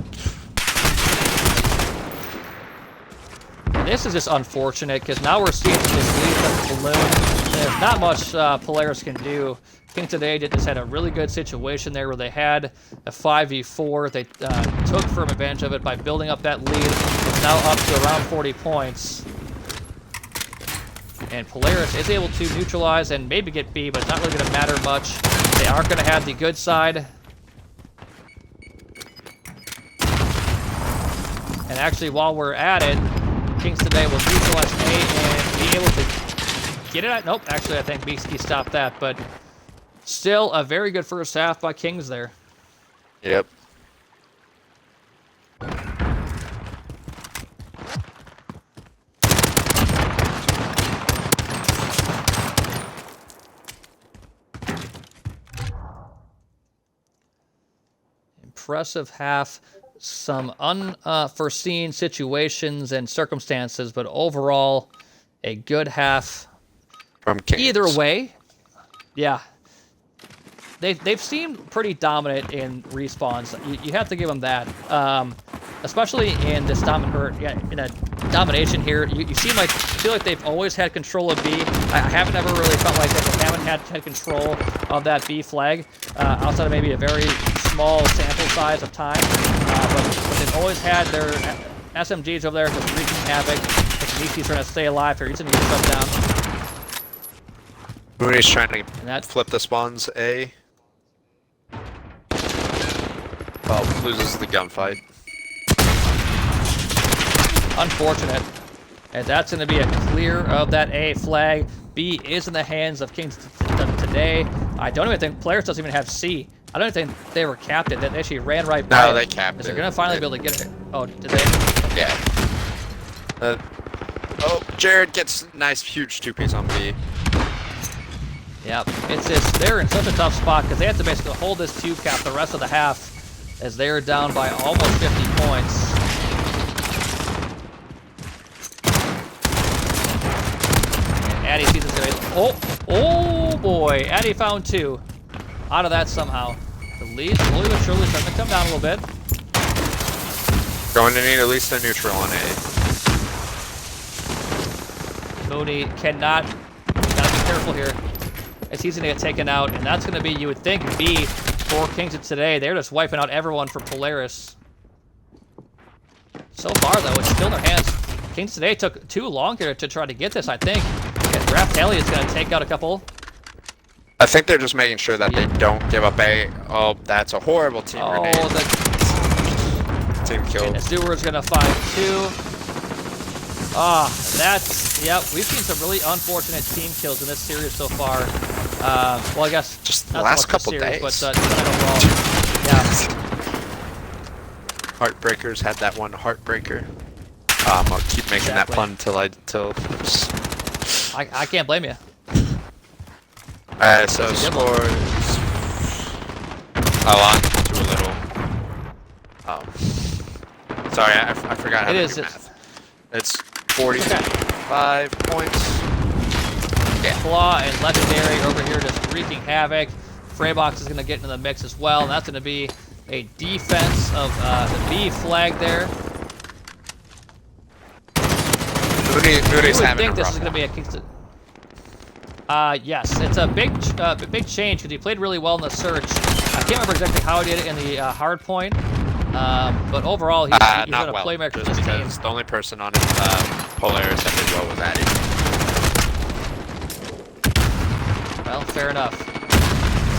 This is just unfortunate because now we're seeing this lead of the balloon. There's not much Polaris can do. Kings today just had a really good situation there where they had a 5v4. They took firm advantage of it by building up that lead. It's now up to around 40 points. And Polaris is able to neutralize and maybe get B, but it's not really going to matter much. They aren't going to have the good side. And actually, while we're at it, Kings today will neutralize A and be able to get it at... Nope, actually, I think Beaksky stopped that, but still a very good first half by Kings there. Yep. Impressive half. Some unforeseen situations and circumstances, but overall, a good half. From Kings. Either way, yeah. They've seemed pretty dominant in respawns. You have to give them that. Especially in this in a domination here. You feel like they've always had control of B. I haven't ever really felt like that. They haven't had control of that B flag outside of maybe a very small sample size of time. But they've always had their SMGs over there just wreaking havoc. He's trying to stay alive here. He's going to get shut down. Mooney's trying to flip the spawns A. Oh, loses the gunfight. Unfortunate. And that's going to be a clear of that A flag. B is in the hands of Kings today. I don't even think Polaris doesn't even have C. I don't think they were capped it. They actually ran right by it. No, they capped it. They're going to finally be able to get it. Oh, did they? Yeah. Oh, Jared gets nice, huge 2-piece on B. Yep. It's just, they're in such a tough spot because they have to basically hold this 2 cap the rest of the half as they're down by almost 50 points. And Addy sees this guy. Oh boy. Addy found 2. Out of that somehow. The lead slowly but surely starting to come down a little bit. Going to need at least a neutral on A. Mooney cannot. Gotta be careful here. As he's gonna get taken out, and that's gonna be, you would think, B for Kings today. They're just wiping out everyone for Polaris. So far, though, it's still in their hands. Kings today took too long here to try to get this, I think. And Draft Haley is gonna take out a couple. I think they're just making sure that they don't give up A. Oh, that's a horrible team grenade. Team kill. And Azur's gonna find 2. That's, yep, we've seen some really unfortunate team kills in this series so far. Well, I guess just the last couple days. But overall, yeah. Heartbreakers had that one heartbreaker. I'll keep making that pun till I can't blame you. Alright, so scores. I lied too little. Sorry, I forgot how to do math. It's 45 points. Yeah. Claw and Legendary over here just wreaking havoc. Freybox is going to get into the mix as well, and that's going to be a defense of the B flag there. Moody's having think this is going to be a Kingston. Yes, it's a big change because he played really well in the search. I can't remember exactly how he did it in the hard point, but overall he's been a playmaker for this team. The only person on Polaris that did well was Addy. Well, fair enough.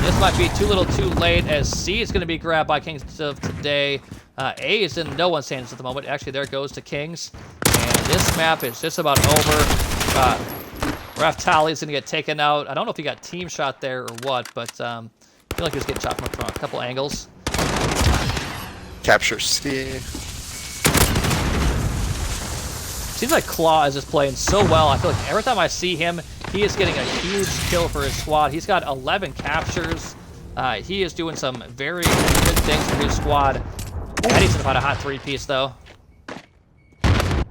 This might be too little too late as C is going to be grabbed by Kings of today. A is in no one's hands at the moment. Actually, there it goes to Kings. And this map is just about over. Raftali's going to get taken out. I don't know if he got team shot there or what, but I feel like he was getting shot from a couple angles. Capture C. Seems like Claw is just playing so well. I feel like every time I see him, he is getting a huge kill for his squad. He's got 11 captures. He is doing some very good things for his squad. Addy's about a hot 3-piece, though.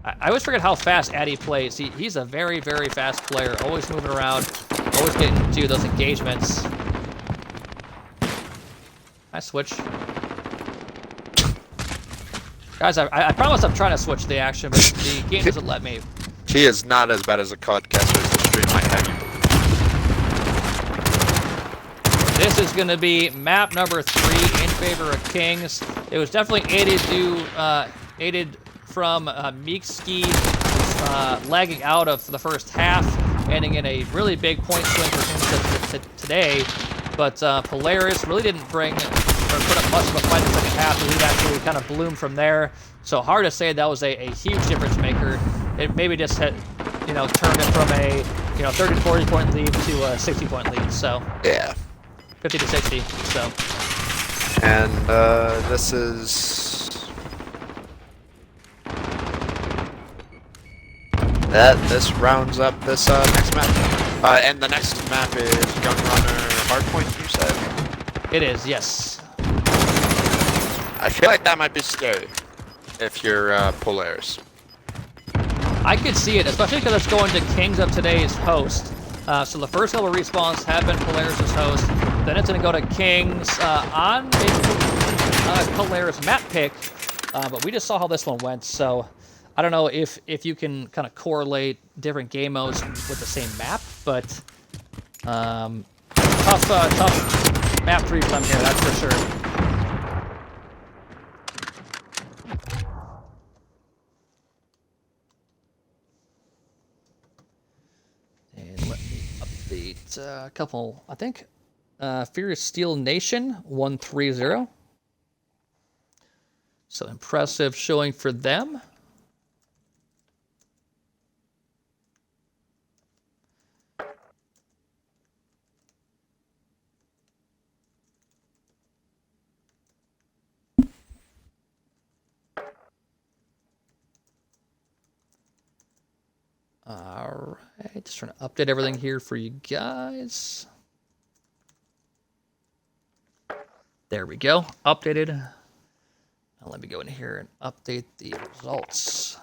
I always forget how fast Addy plays. He's a very, very fast player. Always moving around. Always getting to those engagements. Nice switch. Guys, I promise I'm trying to switch the action, but the game doesn't let me. He is not as bad as a podcaster as the stream might have you. This is going to be map number 3 in favor of Kings. It was definitely aided from Meekski lagging out of the first half. ending in a really big point swing for Kings today. But Polaris really didn't bring or put up much of a fight in the second half. The lead actually kind of bloomed from there. So hard to say that was a huge difference maker. It maybe just had, turned it from a 30 to 40 point lead to a 60 point lead. So Yeah. 50 to 60. So. And this is. This rounds up this next map. And the next map is Gunrunner Hardpoint, you said? It is, yes. I feel like that might be scary if you're Polaris. I could see it, especially because it's going to Kings of today's host. So the first couple of respawns have been Polaris' host. Then it's going to go to Kings on a Polaris map pick. But we just saw how this one went, so I don't know if you can kind of correlate different game modes with the same map, but tough map 3 from here, that's for sure. And let me update a couple, I think, Furious Steel Nation 130. So impressive showing for them. All right, just trying to update everything here for you guys. There we go, updated. Now let me go in here and update the results.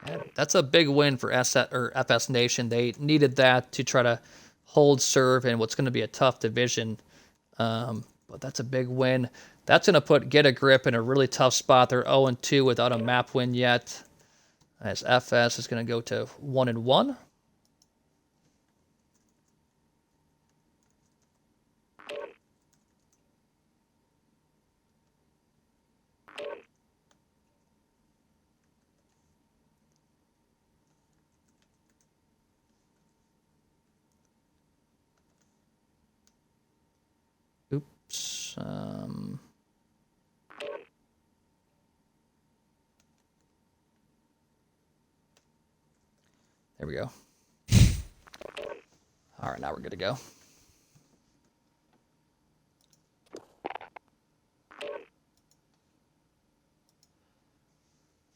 And that's a big win for FS Nation. They needed that to try to hold serve in what's going to be a tough division. But that's a big win. That's going to put Get a Grip in a really tough spot. They're 0-2 without a map win yet. As FS is going to go to 1-1. Oops. There we go. All right, now we're good to go.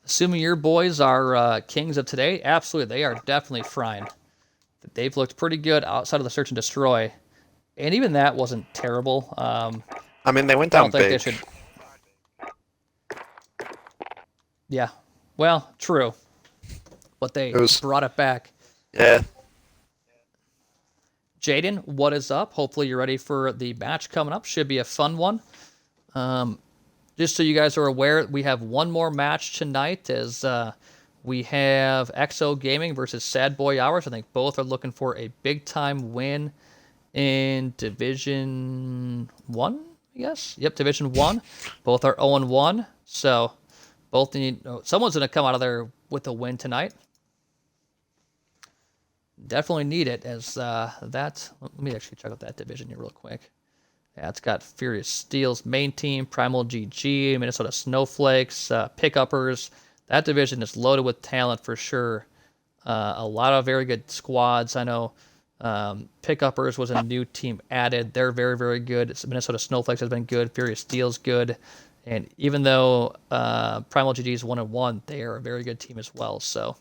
Assuming your boys are Kings of today, absolutely, they are definitely frying. They've looked pretty good outside of the search and destroy. And even that wasn't terrible. I mean, they went down big. Yeah. Well, true. But they brought it back. Yeah. Jaden, what is up? Hopefully you're ready for the match coming up. Should be a fun one. Just so you guys are aware, we have one more match tonight as we have XO Gaming versus Sad Boy Hours. I think both are looking for a big-time win in Division 1, I guess. Yep, Division 1. Both are 0-1, so both need... someone's going to come out of there with a win tonight. Definitely need it as that... Let me actually check out that division here real quick. Yeah, it's got Furious Steel's main team, Primal GG, Minnesota Snowflakes, Pickuppers. That division is loaded with talent for sure. A lot of very good squads. I know Pickuppers was a new team added. They're very, very good. Minnesota Snowflakes has been good. Furious Steel's good. And even though Primal GG is 1-1, they are a very good team as well. So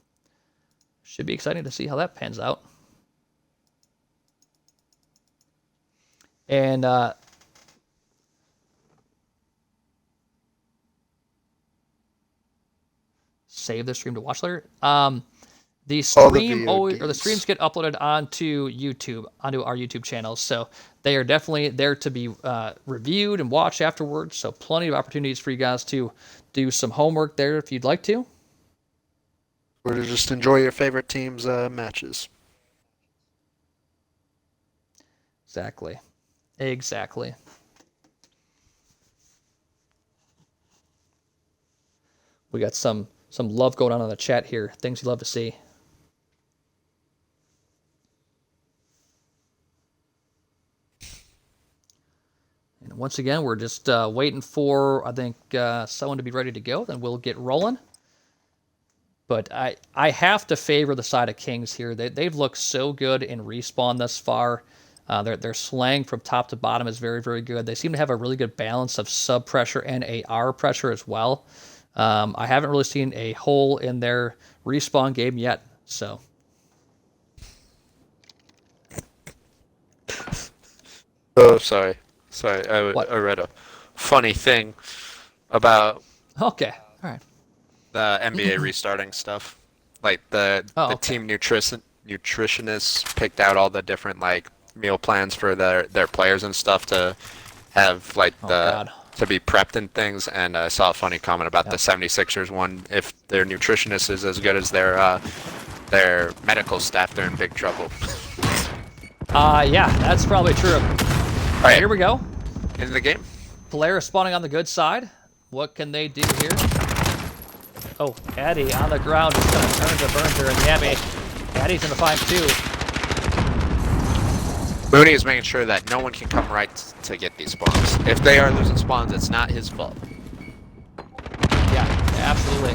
should be exciting to see how that pans out. And save the stream to watch later. The stream the streams get uploaded onto YouTube, onto our YouTube channels, so they are definitely there to be reviewed and watched afterwards. So plenty of opportunities for you guys to do some homework there if you'd like to, or to just enjoy your favorite team's matches. Exactly. Exactly. We got some love going on in the chat here. Things you love to see. And once again, we're just waiting for, I think, someone to be ready to go. Then we'll get rolling. But I have to favor the side of Kings here. They've looked so good in Respawn thus far. Their slang from top to bottom is very, very good. They seem to have a really good balance of sub pressure and AR pressure as well. I haven't really seen a hole in their Respawn game yet, so. Oh, sorry. What? I read a funny thing about Okay, all right. the NBA restarting stuff. Like the Okay. team nutritionists picked out all the different like meal plans for their players and stuff to have like God. to be prepped and things. And I saw a funny comment about the 76ers one. If their nutritionist is as good as their medical staff, they're in big trouble. Yeah, that's probably true. All right, here we go. In the game. Polaris spawning on the good side. What can they do here? Oh, Addy on the ground is going to turn to Burnter and Yami. Addy's going to find two. Mooney is making sure that no one can come right to get these spawns. If they are losing spawns, it's not his fault. Yeah, absolutely.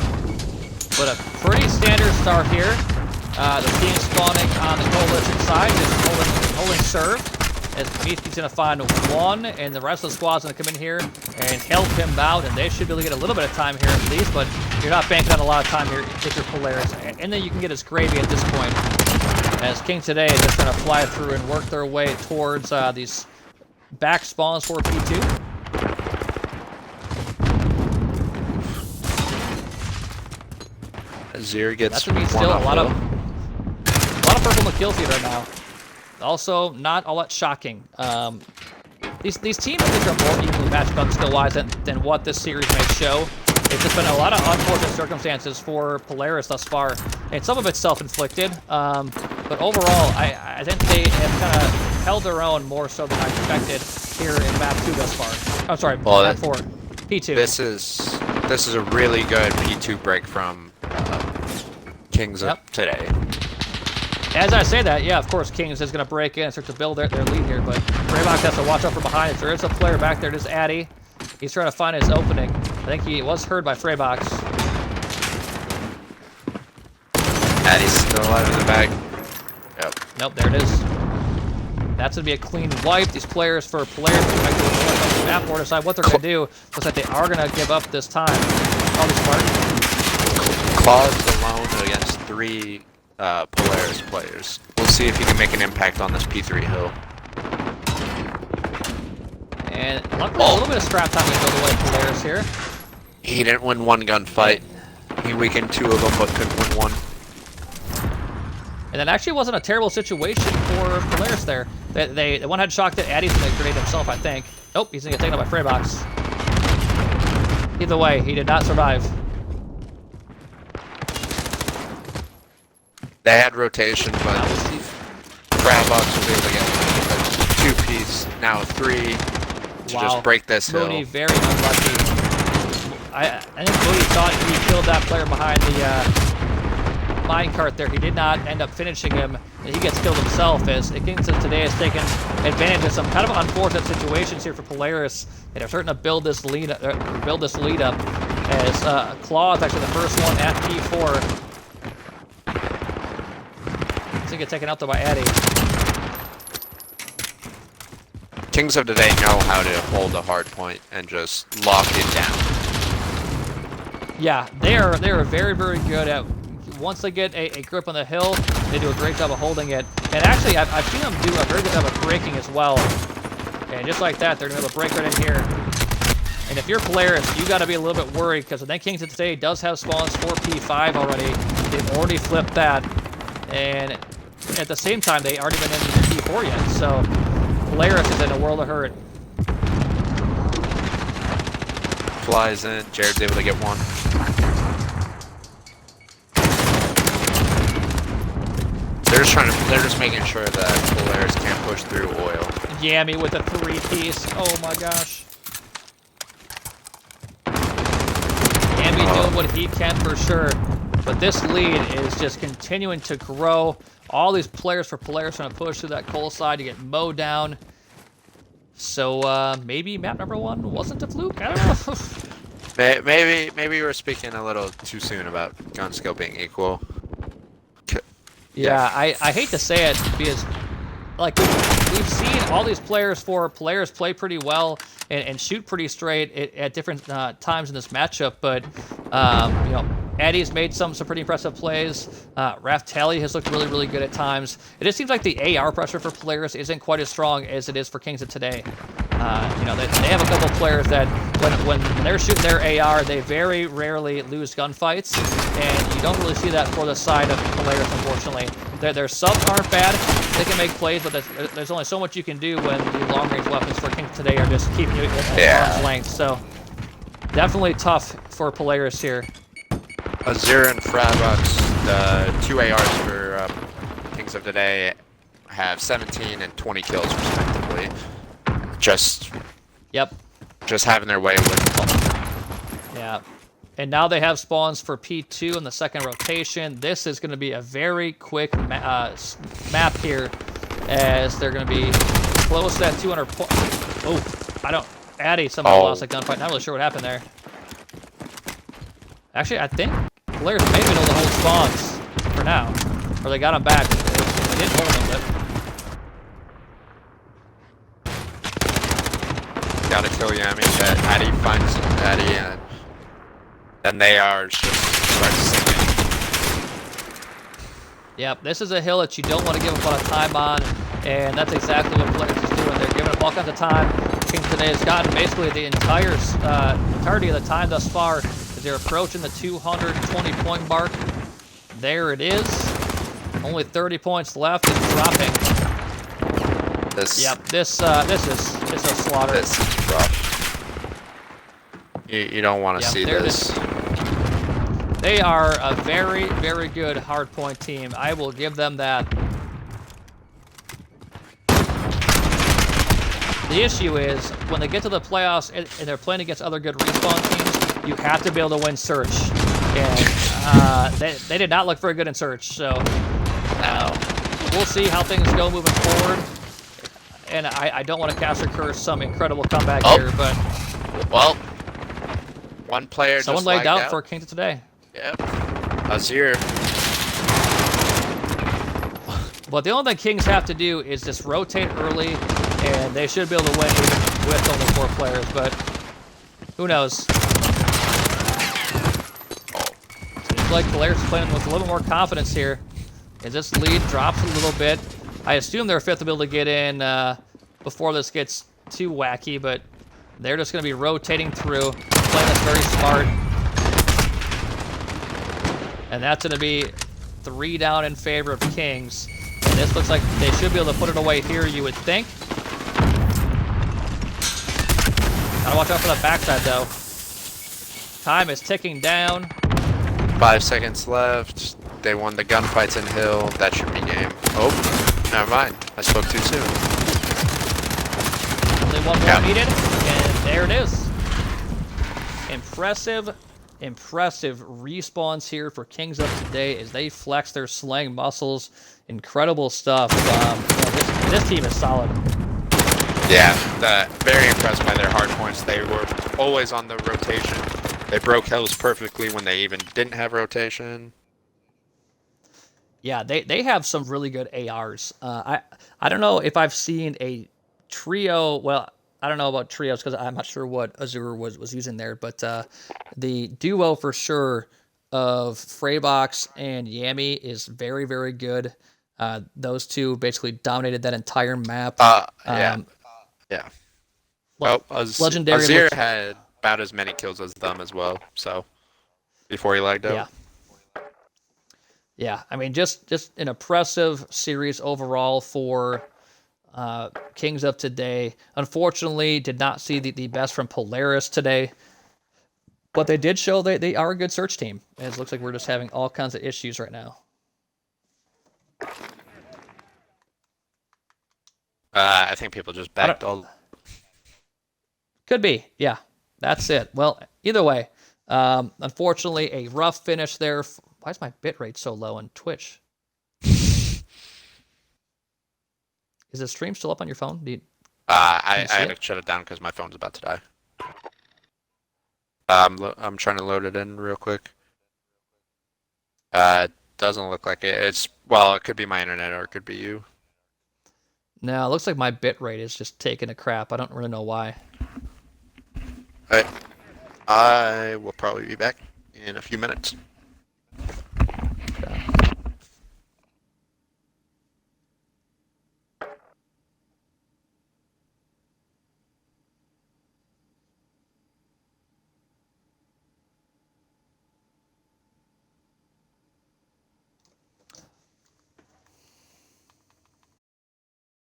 But a pretty standard start here. The team spawning on the coalition side, just holding serve. As Prometheus going to find one, and the rest of the squad's going to come in here and help him out, and they should be able to get a little bit of time here at least, but you're not banking on a lot of time here if you're Polaris. And then you can get his gravy at this point. As King today is just trying to fly through and work their way towards these back spawns for P2. Azir gets That's going to be still a lot of purple in the kill feed right now. Also, not all that shocking. These teams, I think, are more evenly matched up skill-wise than what this series may show. It's just been a lot of unfortunate circumstances for Polaris thus far, and some of it's self-inflicted. But overall, I think they have kind of held their own more so than I expected here in map 2 thus far. I'm sorry, map 4, P2. This is a really good P2 break from Kings today. As I say that, yeah, of course, Kings is going to break in and start to build their lead here, but Freybox has to watch out from behind. There is a player back there, just Addy. He's trying to find his opening. I think he was heard by Freybox. Addy's still alive in the back. Yep. Nope, there it is. That's going to be a clean wipe. These players for Polaris are going to map board decide what they're going to do. Looks like they are going to give up this time. Probably smart. Claw's alone against 3 Polaris players. We'll see if he can make an impact on this P3 hill. And luckily, a little bit of scrap time to go the way of Polaris here. He didn't win one gunfight. He weakened 2 of them, but couldn't win one. And that actually wasn't a terrible situation for Polaris there. The one had shocked that Addy's going to grenade himself, I think. Nope, he's going to get taken out by Freybox. Either way, he did not survive. They had rotation, but Freybox was able to get a 2-piece, now 3, to just break this hill. Mooney very unlucky. I think Mooney thought he killed that player behind the minecart there. He did not end up finishing him, and he gets killed himself as Kings today has taken advantage of some kind of unfortunate situations here for Polaris, and they're starting to build this lead up as Claw is actually the first one at P4. He's gonna get taken out though by Addy. Kings of today know how to hold a hard point and just lock it down. Yeah, they are very, very good at, once they get a grip on the hill, they do a great job of holding it. And actually, I've seen them do a very good job of breaking as well. And just like that, they're going to be able to break right in here. And if you're Polaris, you got to be a little bit worried, because I think Kings of today does have spawns for P5 already. They've already flipped that. And at the same time, they aren't even in P4 yet. So Polaris is in a world of hurt. Flies in, Jared's able to get one. They're just making sure that Polaris can't push through oil. Yami with a 3-piece. Oh my gosh. Yami doing what he can for sure. But this lead is just continuing to grow. All these players for Polaris trying to push through that coal side to get mowed down. So maybe map number 1 wasn't a fluke? I don't know. Maybe we were speaking a little too soon about gun skill being equal. Yeah, I hate to say it because, like, we've seen all these players play pretty well and shoot pretty straight at different times in this matchup, but, you know, Eddie's made some pretty impressive plays. Raftali has looked really good at times. It just seems like the AR pressure for Polaris isn't quite as strong as it is for Kings of today. You know, they have a couple players that when they're shooting their AR, they very rarely lose gunfights, and you don't really see that for the side of Polaris, unfortunately. Their subs aren't bad. They can make plays, but there's only so much you can do when the long-range weapons for Kings today are just keeping you at arm's length. So definitely tough for Polaris here. Azir and Frabox, the 2 ARs for Kings of today, have 17 and 20 kills respectively. Just having their way with. Yeah. And now they have spawns for P2 in the second rotation. This is going to be a very quick map here, as they're going to be close to that 200 point. Oh, I don't. Addy somehow lost a gunfight. Not really sure what happened there. Actually, I think Polaris may be able to hold spawns for now, or they got them back. They didn't hold them, but. Gotta kill Yami. Addy finds Addy, and then they are just start sinking. Yep, this is a hill that you don't want to give up a lot of time on, and that's exactly what Polaris is doing. They're giving up all kinds of time. Kings today has gotten basically the entirety of the time thus far, as they're approaching the 220 point mark. There it is. Only 30 points left. It's dropping. Yep, this is a slaughter. This is rough. You don't want to see this. They are a very good hardpoint team. I will give them that. The issue is, when they get to the playoffs and they're playing against other good respawn teams, you have to be able to win Search. And they did not look very good in Search, so we'll see how things go moving forward. And I don't want to cast or curse some incredible comeback here, but... Well, one player someone just laid out out for Kings of today. Yep. Azir. But the only thing Kings have to do is just rotate early, and they should be able to win even with only 4 players, but who knows? Seems like Polaris is playing with a little more confidence here, as this lead drops a little bit. I assume their 5th will be able to get in before this gets too wacky, but they're just going to be rotating through, playing this very smart. And that's going to be 3 down in favor of Kings. And this looks like they should be able to put it away here, you would think. Gotta watch out for that backside, though. Time is ticking down. 5 seconds left. They won the gunfights in Hill. That should be game. Oh, never mind. I spoke too soon. Only 1 more needed, and there it is. Impressive respawns here for Kings of today as they flex their slaying muscles. Incredible stuff. This team is solid. Yeah, very impressed by their hard points. They were always on the rotation. They broke hills perfectly when they even didn't have rotation. Yeah, they have some really good ARs. I don't know if I've seen a trio. Well, I don't know about trios because I'm not sure what Azur was using there, but the duo for sure of Freybox and Yami is very good. Those two basically dominated that entire map. Yeah. Well, Legendary Azir had about as many kills as them as well, so before he lagged out. Yeah, I mean, just an impressive series overall for Kings of today. Unfortunately, did not see the best from Polaris today, but they did show they are a good search team. It looks like we're just having all kinds of issues right now. I think people just I don't, backed all. could be. Yeah, that's it. Well, either way, unfortunately, a rough finish there. Why is my bitrate so low on Twitch? Is the stream still up on your phone? I see had it? to shut it down because my phone's about to die. I'm trying to load it in real quick. Doesn't look like it. Well, it could be my internet or it could be you. No, it looks like my bitrate is just taking a crap. I don't really know why. Alright. I will probably be back in a few minutes.